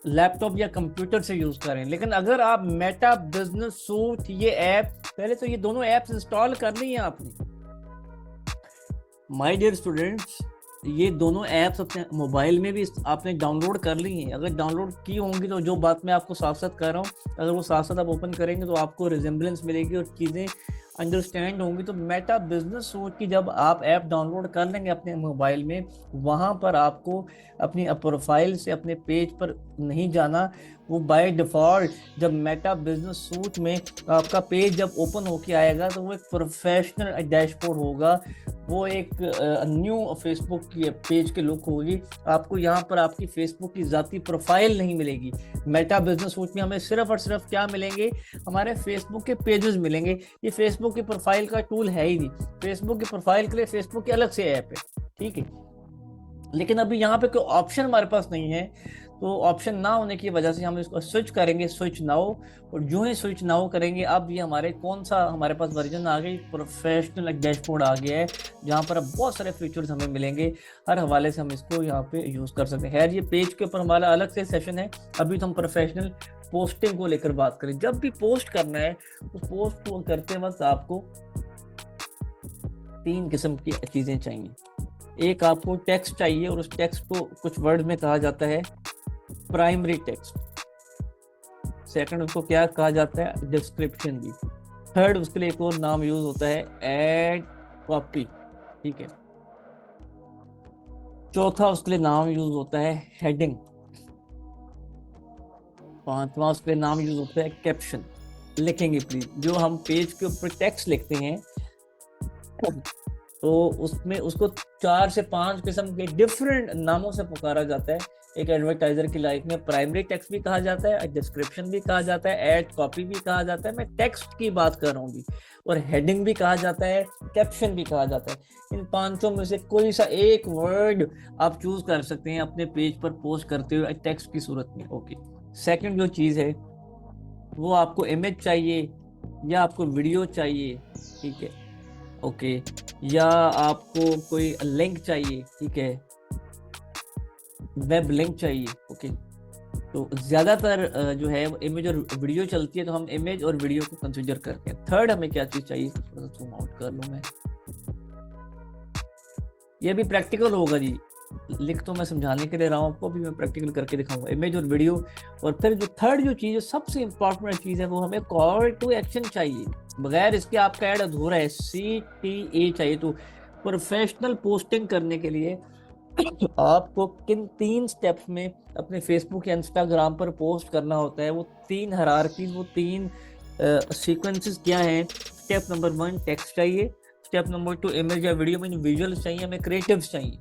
लैपटॉप या कंप्यूटर से यूज करें। लेकिन अगर आप मेटा बिजनेस सूट ये ऐप, पहले तो ये दोनों ऐप्स इंस्टॉल करनी है आपने। माय डियर स्टूडेंट्स, ये दोनों ऐप्स अपने मोबाइल में भी आपने डाउनलोड कर ली हैं। अगर डाउनलोड की होंगी तो जो बात मैं आपको साथ साथ कर रहा हूँ, अगर वो साथ साथ आप ओपन करेंगे तो आपको रिजेम्बलेंस मिलेगी और चीज़ें अंडरस्टैंड होंगी। तो मेटा बिजनेस सूट की जब आप ऐप डाउनलोड कर लेंगे अपने मोबाइल में, वहाँ पर आपको अपनी प्रोफाइल से अपने पेज पर नहीं जाना। वो बाय डिफ़ॉल्ट जब मेटा बिजनेस सूट में आपका पेज जब ओपन होके आएगा तो वो एक प्रोफेशनल डैशबोर्ड होगा, वो एक न्यू फेसबुक की पेज की लुक होगी। आपको यहाँ पर आपकी फेसबुक की ज़ाती प्रोफाइल नहीं मिलेगी। मेटा बिजनेस सूट में हमें सिर्फ और सिर्फ क्या मिलेंगे, हमारे फेसबुक के पेजेस मिलेंगे। ये फेसबुक की प्रोफाइल का टूल है ही नहीं। फेसबुक की प्रोफाइल के लिए फेसबुक की अलग से ऐप है, ठीक है। लेकिन अभी यहाँ पे कोई ऑप्शन हमारे पास नहीं है, तो ऑप्शन ना होने की वजह से हम इसको स्विच करेंगे, स्विच नाउ। और जो ही स्विच नाउ करेंगे, अब ये हमारे कौन सा हमारे पास वर्जन आ गई, प्रोफेशनल डैशबोर्ड आ गया है, जहाँ पर अब बहुत सारे फीचर्स हमें मिलेंगे। हर हवाले से हम इसको यहाँ पे यूज़ कर सकते हैं। खैर, ये पेज के ऊपर हमारा अलग से सेशन है। अभी तो हम प्रोफेशनल पोस्टिंग को लेकर बात करें। जब भी पोस्ट करना है, उस पोस्ट को करते वक्त आपको 3 किस्म की चीज़ें चाहिए। एक, आपको टेक्स्ट चाहिए, और उस टेक्स्ट को कुछ वर्ड में कहा जाता है प्राइमरी टेक्स्ट। सेकंड, उसको क्या कहा जाता है, डिस्क्रिप्शन भी। थर्ड, उसके लिए एक और नाम यूज होता है एड कॉपी, ठीक है। चौथा, उसके लिए नाम यूज होता है हेडिंग। पांचवा, उसके लिए नाम यूज होता है कैप्शन। लिखेंगे प्लीज, जो हम पेज के ऊपर टेक्स्ट लिखते हैं तो उसमें उसको 4 से 5 किस्म के डिफरेंट नामों से पुकारा जाता है। एक एडवर्टाइजर की लाइफ में प्राइमरी टेक्स्ट भी कहा जाता है, डिस्क्रिप्शन भी कहा जाता है, एड कॉपी भी कहा जाता है, मैं टेक्स्ट की बात कर रहा हूँ जी, और हेडिंग भी कहा जाता है, कैप्शन भी कहा जाता है। इन पांचों में से कोई सा एक वर्ड आप चूज कर सकते हैं अपने पेज पर पोस्ट करते हुए टेक्स्ट की सूरत में। ओके, सेकंड जो चीज है वो आपको इमेज चाहिए या आपको वीडियो चाहिए, ठीक है, ओके, या आपको कोई लिंक चाहिए, ठीक है, वेब लिंक चाहिए, ओके। तो ज्यादातर जो है इमेज और वीडियो चलती है, तो हम इमेज और वीडियो को कंसीडर करते हैं। थर्ड हमें क्या चीज चाहिए, थोड़ा सा जूम आउट कर लूं मैं, ये भी प्रैक्टिकल होगा जी, लिख तो मैं समझाने के लिए रहा हूँ आपको, भी मैं प्रैक्टिकल करके दिखाऊंगा, इमेज और वीडियो। और फिर जो थर्ड जो चीज है, सबसे इंपॉर्टेंट चीज है, वो हमें कॉल टू एक्शन चाहिए, बगैर इसके आपका ऐड अधूरा है, CTA चाहिए। तो प्रोफेशनल पोस्टिंग करने के लिए आपको किन 3 स्टेप्स में अपने फेसबुक या इंस्टाग्राम पर पोस्ट करना होता है, वो 3 हायरार्कीज, वो 3 सीक्वेंसेस क्या है। स्टेप नंबर 1 टेक्स्ट चाहिए, स्टेप नंबर 2 इमेज या वीडियो में विजुअल्स चाहिए, हमें क्रिएटिव्स चाहिए,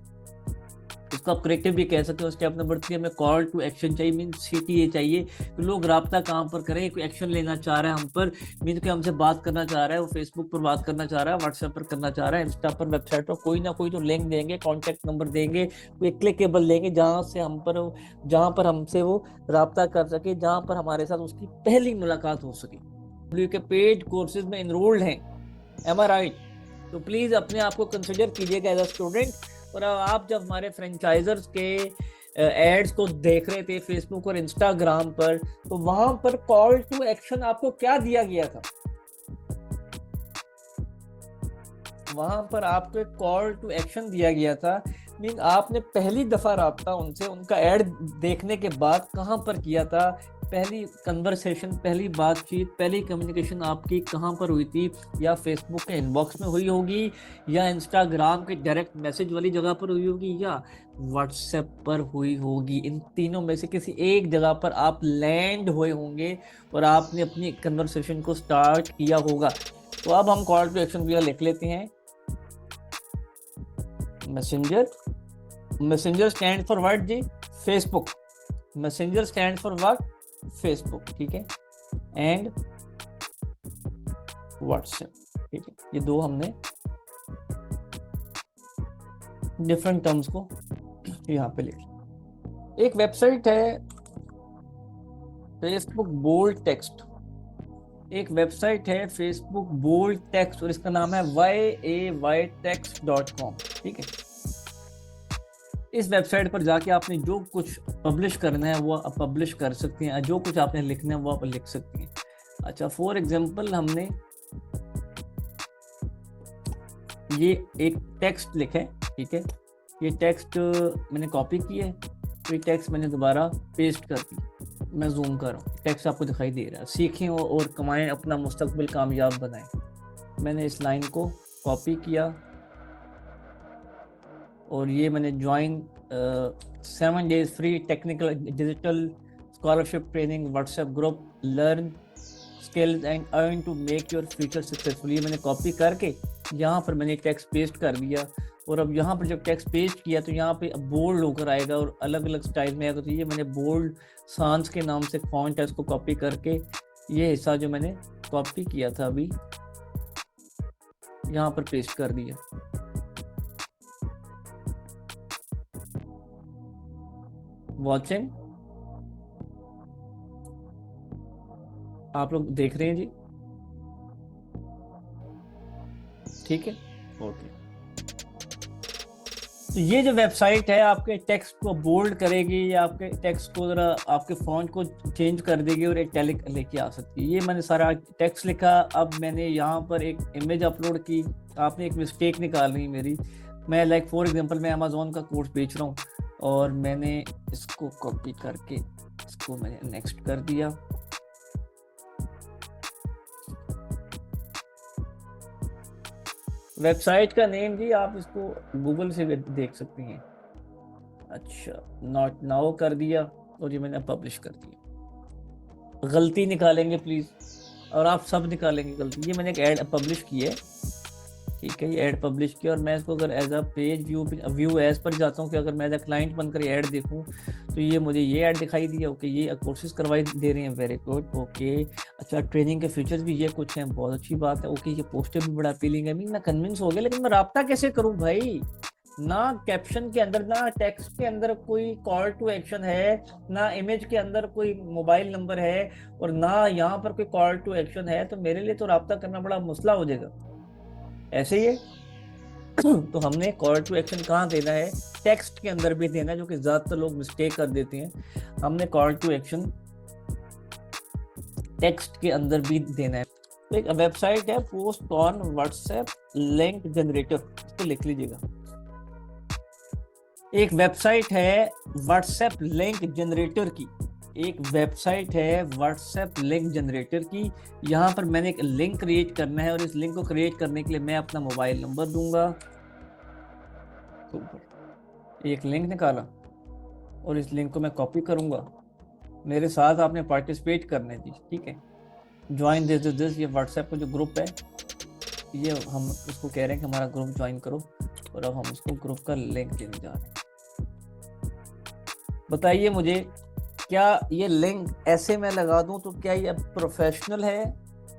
इसको आप क्रिएटिव भी कह सकते हो। स्टेप नंबर 3 हमें कॉल टू एक्शन चाहिए, मीन CTA चाहिए, तो लोग राब्ता कहाँ पर करें, कोई एक्शन लेना चाह रहा है हम पर, मीन कि हमसे बात करना चाह रहा है, वो फेसबुक पर बात करना चाह रहा है, व्हाट्सएप पर करना चाह रहा है, इंस्टा पर, वेबसाइट पर, कोई ना कोई तो लिंक देंगे, कॉन्टैक्ट नंबर देंगे, कोई क्लिकेबल देंगे जहाँ पर हमसे वो राब्ता कर सके, जहाँ पर हमारे साथ उसकी पहली मुलाकात हो सके। के पेड कोर्सेज में इनरोल्ड हैं, एम आई राइट? तो प्लीज अपने आप को कंसिडर कीजिएगा एज अ स्टूडेंट। और आप जब हमारे फ्रेंचाइजर्स के एड्स को देख रहे थे फेसबुक और इंस्टाग्राम पर, तो वहां पर कॉल टू एक्शन आपको क्या दिया गया था? वहां पर आपको एक कॉल टू एक्शन दिया गया था, मीन आपने पहली दफा राब्ता उनसे, उनका एड देखने के बाद कहां पर किया था, पहली कन्वर्सेशन, पहली बातचीत, पहली कम्युनिकेशन आपकी कहां पर हुई थी? या फेसबुक के इनबॉक्स में हुई होगी, या इंस्टाग्राम के डायरेक्ट मैसेज वाली जगह पर हुई होगी, या व्हाट्सएप पर हुई होगी। इन तीनों में से किसी एक जगह पर आप लैंड हुए होंगे और आपने अपनी कन्वर्सेशन को स्टार्ट किया होगा। तो अब हम कॉल टू एक्शन भी लिख लेते हैं। मैसेंजर स्टैंड फॉर व्हाट जी? Facebook. Messenger stand for what? Facebook, ठीक है, एंड व्हाट्सएप, ठीक है। ये दो हमने डिफरेंट टर्म्स को यहाँ पे लिख। एक वेबसाइट है फेसबुक बोल्ड टेक्स्ट, एक वेबसाइट है फेसबुक बोल्ड टेक्स्ट, और इसका नाम है yaytext.com, ठीक है। इस वेबसाइट पर जाके आपने जो कुछ पब्लिश करना है वो आप पब्लिश कर सकते हैं, जो कुछ आपने लिखना है वो आप लिख सकते हैं। अच्छा, फॉर एग्जांपल हमने ये एक टेक्स्ट लिखा है, ठीक है, ये टेक्स्ट मैंने कॉपी किया है, तो ये टेक्स्ट मैंने दोबारा पेस्ट कर दी। मैं जूम कर रहा हूँ, टेक्स्ट आपको दिखाई दे रहा है। सीखें और कमाएं, अपना मुस्तकबिल कामयाब बनाएं। मैंने इस लाइन को कॉपी किया और ये मैंने join 7 days free technical digital scholarship training WhatsApp group, learn skills and earn to make your future successful, ये मैंने कॉपी करके यहाँ पर मैंने टेक्स्ट पेस्ट कर दिया। और अब यहाँ पर जब टेक्स्ट पेस्ट किया तो यहाँ पे बोल्ड होकर आएगा और अलग अलग स्टाइल में आएगा। तो ये मैंने बोल्ड सांस के नाम से फॉन्ट है, उसको कॉपी करके ये हिस्सा जो मैंने कॉपी किया था अभी यहाँ पर पेस्ट कर दिया। वॉचिंग, आप लोग देख रहे हैं जी, ठीक है, ओके। तो ये जो वेबसाइट है आपके टेक्स्ट को बोल्ड करेगी, या आपके टेक्स्ट को जरा आपके फॉन्ट को चेंज कर देगी और इटैलिक लेके आ सकती है। ये मैंने सारा टेक्स्ट लिखा, अब मैंने यहाँ पर एक इमेज अपलोड की, आपने एक मिस्टेक निकालनी मेरी। मैं लाइक फॉर एग्जांपल मैं अमेज़ॉन का कोर्स बेच रहा हूँ और मैंने इसको कॉपी करके इसको मैंने नेक्स्ट कर दिया। वेबसाइट का नेम जी आप इसको गूगल से देख सकती हैं। अच्छा, नॉट नाउ कर दिया और ये मैंने पब्लिश कर दिया। गलती निकालेंगे प्लीज, और आप सब निकालेंगे गलती। ये मैंने एक ऐड पब्लिश की है, ठीक है, ये ऐड पब्लिश किया और मैं इसको अगर as a page view as पर जाता हूँ कि अगर मैं एज अ क्लाइंट बनकर ऐड देखूँ तो ये मुझे ये ऐड दिखाई दिया। ओके, ये कोर्सेज करवाई दे रहे हैं, वेरी गुड। ओके, अच्छा ट्रेनिंग के फीचर्स भी ये कुछ हैं, बहुत अच्छी बात है। ओके, ये पोस्टर भी बड़ा अपीलिंग है। मैं कन्विंस हो गया, लेकिन मैं राब्ता कैसे करूँ भाई? ना कैप्शन के अंदर, ना टेक्स्ट के अंदर कोई कॉल टू एक्शन है, ना इमेज के अंदर कोई मोबाइल नंबर है, और ना यहाँ पर कोई कॉल टू एक्शन है। तो मेरे लिए तो राब्ता करना बड़ा मसला हो जाएगा। ऐसे ही है। तो हमने कॉल टू एक्शन कहाँ देना है? टेक्स्ट के अंदर भी देना है, जो कि ज्यादातर लोग मिस्टेक कर देते हैं। हमने कॉल टू एक्शन टेक्स्ट के अंदर भी देना है। तो एक वेबसाइट है post on WhatsApp link generator, इसको लिख लीजिएगा। एक वेबसाइट है व्हाट्सएप लिंक जनरेटर की, एक वेबसाइट है व्हाट्सएप लिंक जनरेटर की। यहाँ पर मैंने एक लिंक क्रिएट करना है, और इस लिंक को क्रिएट करने के लिए मैं अपना मोबाइल नंबर दूंगा। एक लिंक निकाला और इस लिंक को मैं कॉपी करूंगा। मेरे साथ आपने पार्टिसिपेट करना है जी, ठीक है। ज्वाइन दिस, ये व्हाट्सएप का जो ग्रुप है, ये हम उसको कह रहे हैं कि हमारा ग्रुप ज्वाइन करो, और अब हम उसको ग्रुप का लिंक देने जा रहे हैं। बताइए मुझे, क्या ये लिंक ऐसे मैं लगा दूं तो क्या ये प्रोफेशनल है?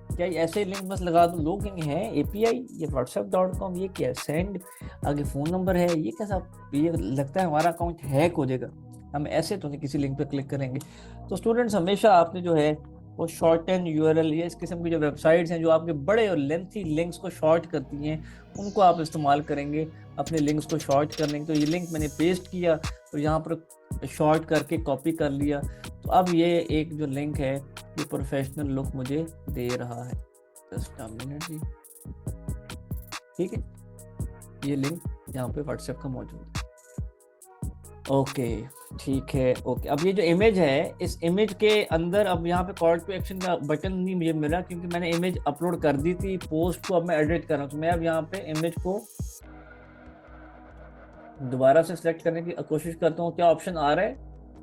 क्या ये ऐसे लिंक बस लगा दूं? लोग है एपीआई, ये whatsapp.com, ये क्या सेंड, आगे फोन नंबर है, ये कैसा? ये लगता है हमारा अकाउंट हैक हो जाएगा। हम ऐसे तो नहीं किसी लिंक पे क्लिक करेंगे। तो स्टूडेंट्स, हमेशा आपने जो है वो शॉर्ट एंड यूआरएल, ये इस किस्म की जो वेबसाइट्स हैं जो आपके बड़े और लेंथी लिंक्स को शॉर्ट करती हैं, उनको आप इस्तेमाल करेंगे अपने लिंक्स को शॉर्ट करने के। तो ये लिंक मैंने पेस्ट किया और यहाँ पर शॉर्ट करके कॉपी कर लिया। तो अब ये एक जो लिंक है ये प्रोफेशनल लुक मुझे दे रहा है। जस्ट अ मिनट जी, ठीक है, ये लिंक यहाँ पे व्हाट्सएप का मौजूद है। ओके, ठीक है। ओके, अब ये जो इमेज है, इस इमेज के अंदर अब यहाँ पे कॉल टू एक्शन का बटन नहीं मुझे मिला, क्योंकि मैंने इमेज अपलोड कर दी थी पोस्ट को। अब मैं एडिट कर रहा हूँ, तो मैं अब यहाँ पे इमेज को दोबारा से सिलेक्ट करने की कोशिश करता हूँ। क्या ऑप्शन आ रहा है?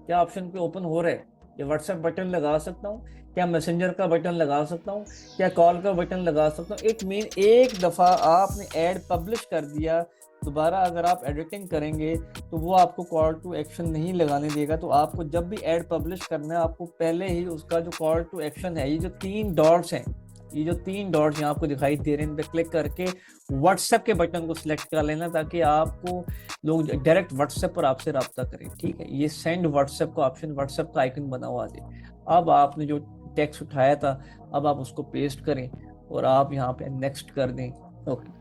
क्या ऑप्शन पे ओपन हो रहा है? ये व्हाट्सएप बटन लगा सकता हूँ क्या? मैसेंजर का बटन लगा सकता हूँ क्या? कॉल का बटन लगा सकता हूँ? एक दफा आपने ऐड पब्लिश कर दिया, दोबारा अगर आप एडिटिंग करेंगे तो वो आपको कॉल टू एक्शन नहीं लगाने देगा। तो आपको जब भी ऐड पब्लिश करना है, आपको पहले ही उसका जो कॉल टू एक्शन है, ये जो 3 डॉट्स हैं, ये जो 3 डॉट्स यहाँ आपको दिखाई दे रहे हैं, इन पे क्लिक करके व्हाट्सएप के बटन को सिलेक्ट कर लेना, ताकि आपको लोग डायरेक्ट व्हाट्सएप पर आपसे रब्ता करें। ठीक है, ये सेंड व्हाट्सएप का ऑप्शन, व्हाट्सएप का आइकन बना हुआ है। अब आपने जो टेक्स्ट उठाया था, अब आप उसको पेस्ट करें और आप यहाँ पे नेक्स्ट कर दें। ओके,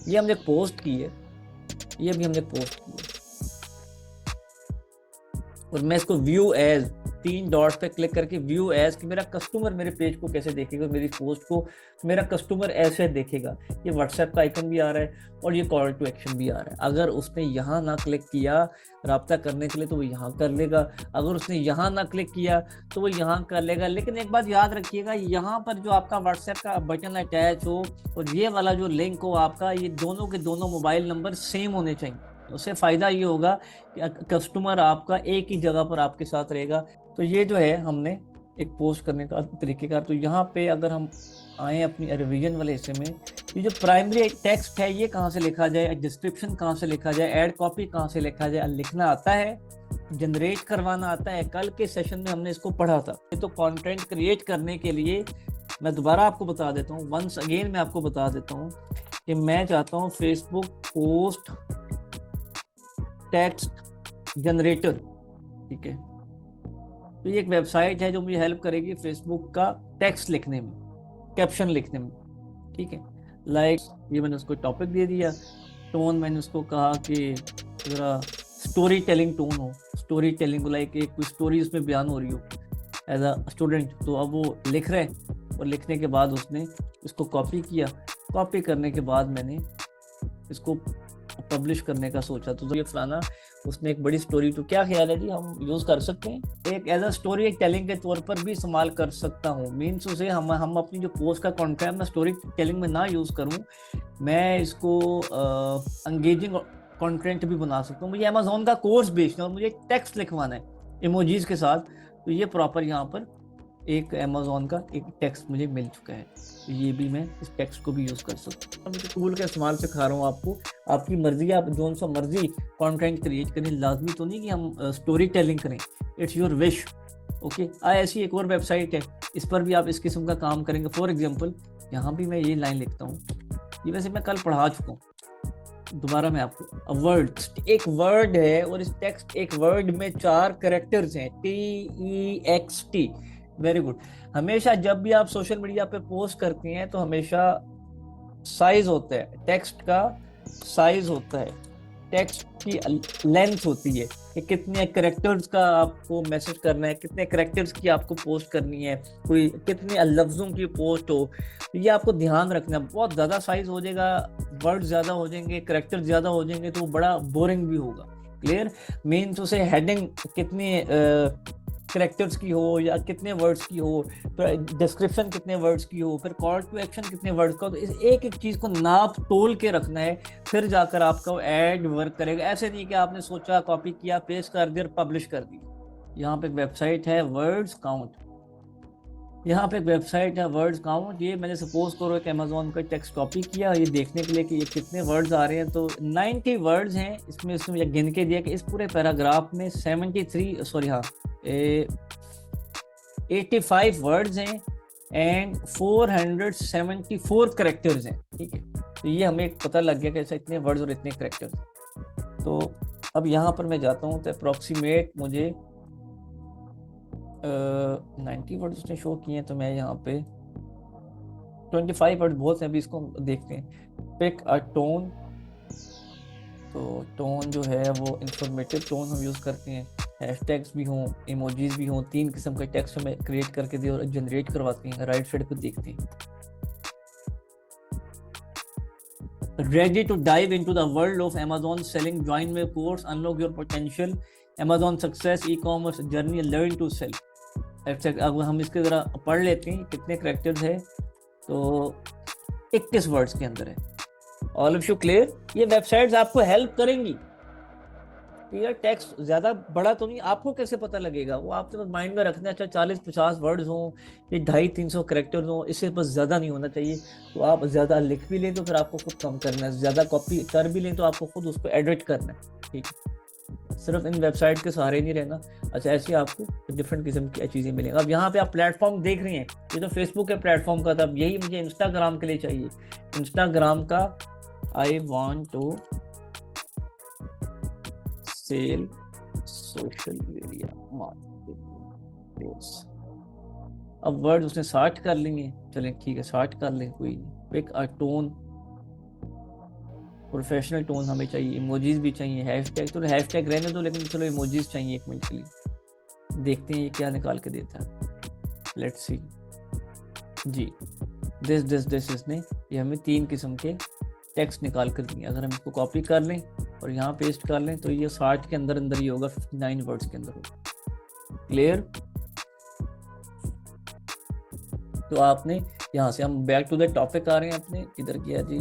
ये हमने पोस्ट की है, ये भी हमने पोस्ट की है, और मैं इसको व्यू एज 3 डॉट्स पे क्लिक करके व्यू एज कि मेरा कस्टमर मेरे पेज को कैसे देखेगा, मेरी पोस्ट को मेरा कस्टमर ऐसे देखेगा। ये व्हाट्सएप का आइकन भी आ रहा है और ये कॉल टू एक्शन भी आ रहा है। अगर उसने यहाँ ना क्लिक किया राब्ता करने के लिए तो वो यहाँ कर लेगा, अगर उसने यहाँ ना क्लिक किया तो वो यहाँ कर लेगा। लेकिन एक बात याद रखिएगा, यहाँ पर जो आपका व्हाट्सएप का बटन अटैच हो और ये वाला जो लिंक हो आपका, ये दोनों के दोनों मोबाइल नंबर सेम होने चाहिए। उससे फ़ायदा ये होगा कि कस्टमर आपका एक ही जगह पर आपके साथ रहेगा। तो ये जो है हमने एक पोस्ट करने का तरीकेकार। तो यहाँ पे अगर हम आए अपनी रिवीजन वाले हिस्से में, ये जो प्राइमरी टेक्स्ट है ये कहाँ से लिखा जाए, डिस्क्रिप्शन कहाँ से लिखा जाए, ऐड कॉपी कहाँ से लिखा जाए, लिखना आता है, जनरेट करवाना आता है। कल के सेशन में हमने इसको पढ़ा था। तो कंटेंट क्रिएट करने के लिए मैं दोबारा आपको बता देता हूँ, वंस अगेन मैं आपको बता देता हूँ कि मैं चाहता हूँ फेसबुक पोस्ट टेक्स्ट जनरेटर। ठीक है, तो ये एक वेबसाइट है जो मुझे हेल्प करेगी फेसबुक का टेक्स्ट लिखने में, कैप्शन लिखने में। ठीक है, लाइक ये मैंने उसको टॉपिक दे दिया, टोन मैंने उसको कहा कि ज़रा स्टोरी टेलिंग टोन हो, स्टोरी टेलिंग लाइक एक कोई स्टोरी उसमें बयान हो रही हो एज अ स्टूडेंट। तो अब वो लिख रहे हैं और लिखने के बाद उसने इसको कॉपी किया, कॉपी करने के बाद मैंने इसको पब्लिश करने का सोचा। तो ये फलाना उसने एक बड़ी स्टोरी, तो क्या ख्याल है जी, हम यूज़ कर सकते हैं एक एज अ स्टोरी, एक टेलिंग के तौर पर भी इस्तेमाल कर सकता हूँ। मीन्स उसे हम अपनी जो पोस्ट का कंटेंट मैं स्टोरी टेलिंग में ना यूज़ करूँ, मैं इसको एंगेजिंग कंटेंट भी बना सकता हूँ। मुझे अमेज़ॉन का कोर्स बेचना है और मुझे टेक्स्ट लिखवाना है इमोजीज के साथ, तो ये प्रॉपर यहाँ पर एक अमेज़ॉन का एक टेक्स्ट मुझे मिल चुका है, तो ये भी मैं इस टेक्स्ट को भी यूज़ कर सकता हूँ। मैं टूल का इस्तेमाल सिखा रहा हूँ आपको, आपकी मर्जी है, आप जो सा मर्जी कंटेंट क्रिएट करें, लाजमी तो नहीं कि हम स्टोरी टेलिंग करें, इट्स योर विश। ओके, ऐसी एक और वेबसाइट है, इस पर भी आप इस किस्म का काम करेंगे। फॉर एग्जाम्पल यहाँ भी मैं ये लाइन लिखता हूँ, ये वैसे मैं कल पढ़ा चुका हूँ, दोबारा मैं आपको, वर्ड एक वर्ड है और इस टेक्स्ट एक वर्ड में 4 कैरेक्टर्स हैं, TEXT। Very good. हमेशा जब भी आप सोशल मीडिया पे पोस्ट करती हैं तो हमेशा साइज होता है, टेक्स्ट का साइज होता है, टेक्स्ट की लेंथ होती है कि कितने कैरेक्टर्स का आपको मैसेज करना है, कितने कैरेक्टर्स की आपको पोस्ट करनी है, कोई कितने लफ्जों की पोस्ट हो, ये आपको ध्यान रखना है। बहुत ज़्यादा साइज हो जाएगा, वर्ड ज़्यादा हो जाएंगे, कैरेक्टर ज़्यादा हो जाएंगे तो बड़ा बोरिंग भी होगा। क्लियर। मीन्स उसे हेडिंग कितने कैरेक्टर्स की हो या कितने वर्ड्स की हो, फिर डिस्क्रिप्शन कितने वर्ड्स की हो, फिर कॉल टू एक्शन कितने वर्ड्स का हो, तो इस एक एक चीज़ को नाप तोल के रखना है, फिर जाकर आपका ऐड वर्क करेगा। ऐसे नहीं कि आपने सोचा, कॉपी किया, पेस्ट कर दिया, पब्लिश कर दी। यहाँ पे एक वेबसाइट है वर्ड्स काउंट, यहाँ पे एक वेबसाइट है वर्ड्स काउंट। ये मैंने सपोज करो एक अमेज़ॉन का टेक्स्ट कॉपी किया ये देखने के लिए कि ये कितने वर्ड्स आ रहे हैं, तो 90 वर्ड्स हैं इसमें। इसमें गिन के दिया कि इस पूरे पैराग्राफ में 85 वर्ड्स हैं एंड 474 करेक्टर्स हैं। ठीक है, तो ये हमें पता लग गया कि ऐसा इतने वर्ड्स और इतने करेक्टर्स। तो अब यहाँ पर मैं जाता हूँ तो अप्रॉक्सीमेट मुझे 90 वर्ड उसने शो किए हैं, तो मैं यहाँ पे 25 वर्ड बहुत हैं, अभी इसको देखते हैं। पिक अ टोन, तो टोन जो है वो इंफॉर्मेटिव टोन हम यूज़ करते हैं, हैशटैग्स भी हों, इमोजीज भी हों, 3 किस्म के टेक्स्ट हमें क्रिएट करके दे और जनरेट करवाते हैं। राइट साइड पे देखते हैं, ready to dive into the world of Amazon selling, join my course, unlock your potential, Amazon success e-commerce journey, learn to sell। अब हम इसके ज़रा पढ़ लेते हैं कितने कैरेक्टर्स है, तो 21 वर्ड्स के अंदर है। All of you clear. ये वेबसाइट्स आपको हेल्प करेंगी। यार टेक्स्ट ज़्यादा बड़ा तो नहीं, आपको कैसे पता लगेगा, वो आपके पास माइंड में रखना है। अच्छा 40-50 वर्ड्स हों, ये 250-300 कैरेक्टर्स हों, इससे बस ज़्यादा नहीं होना चाहिए। तो आप ज़्यादा लिख भी लें तो फिर आपको खुद कम करना है, ज़्यादा कॉपी कर भी लें तो आपको खुद उसको एडिट करना है। ठीक है, सिर्फ इन वेबसाइट के सहारे नहीं रहना। अच्छा ऐसे आपको डिफरेंट किस्म की चीज़ें मिलेंगी। अब यहाँ पे आप प्लेटफॉर्म देख रही हैं, ये तो फेसबुक के प्लेटफॉर्म का था, अब यही मुझे इंस्टाग्राम के लिए चाहिए। इंस्टाग्राम का I want to sell social media marketing. अब वर्ड उसने 60 कर लेंगे, चलें ठीक है 60 कर लें, कोई नहीं। Pick a tone, professional tone हमें चाहिए, इमोजीज भी चाहिए, हैशटैग तो हैशटैग रहने दो, लेकिन चलो इमोजीज चाहिए। एक मिनट के लिए देखते हैं ये क्या निकाल के देता है। लेट्स सी जी, दिस इसने ये हमें 3 किस्म के टेक्स्ट निकाल कर दिए। अगर हम इसको कॉपी कर लें और यहाँ पेस्ट कर लें तो ये 60 के अंदर अंदर ही होगा, 59 वर्ड्स के अंदर होगा। क्लियर। तो आपने यहाँ से, हम बैक टू द टॉपिक आ रहे हैं अपने, इधर किया जी।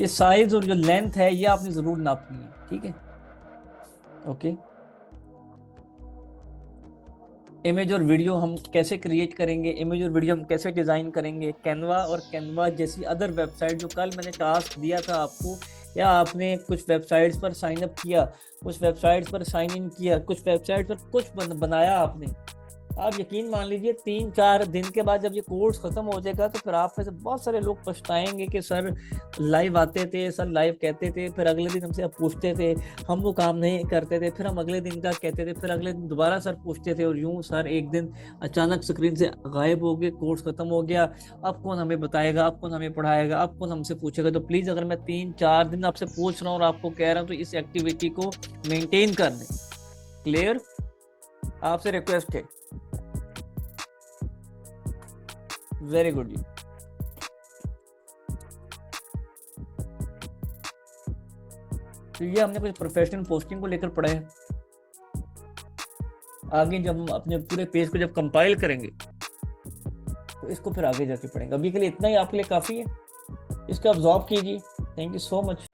ये साइज और जो लेंथ है ये आपने जरूर नापनी है। ठीक है, ओके। इमेज और वीडियो हम कैसे क्रिएट करेंगे, इमेज और वीडियो हम कैसे डिज़ाइन करेंगे। कैनवा और कैनवा जैसी अदर वेबसाइट जो कल मैंने टास्क दिया था आपको, या आपने कुछ वेबसाइट्स पर साइन अप किया, कुछ वेबसाइट्स पर साइन इन किया, कुछ वेबसाइट पर कुछ बनाया आपने, आप यकीन मान लीजिए 3-4 दिन के बाद जब ये कोर्स ख़त्म हो जाएगा तो फिर आप में से बहुत सारे लोग पछताएंगे कि सर लाइव आते थे, सर लाइव कहते थे, फिर अगले दिन हमसे आप पूछते थे, हम वो काम नहीं करते थे, फिर हम अगले दिन का कहते थे, फिर अगले दिन दोबारा सर पूछते थे, और यूँ सर एक दिन अचानक स्क्रीन से गायब हो गए, कोर्स ख़त्म हो गया, अब कौन हमें बताएगा, अब कौन हमें पढ़ाएगा, अब कौन हमसे पूछेगा। तो प्लीज़ अगर मैं 3-4 दिन आपसे पूछ रहा हूँ और आपको कह रहा हूँ तो इस एक्टिविटी को मेनटेन कर दें। क्लियर, आपसे रिक्वेस्ट है। वेरी गुड जी। तो ये हमने कुछ प्रोफेशनल पोस्टिंग को लेकर पढ़ा है। आगे जब हम अपने पूरे पेज को जब कंपाइल करेंगे तो इसको फिर आगे जाके पढ़ेंगे। अभी के लिए इतना ही आपके लिए काफ़ी है, इसको ऑब्जॉर्व कीजिए। Thank you so much.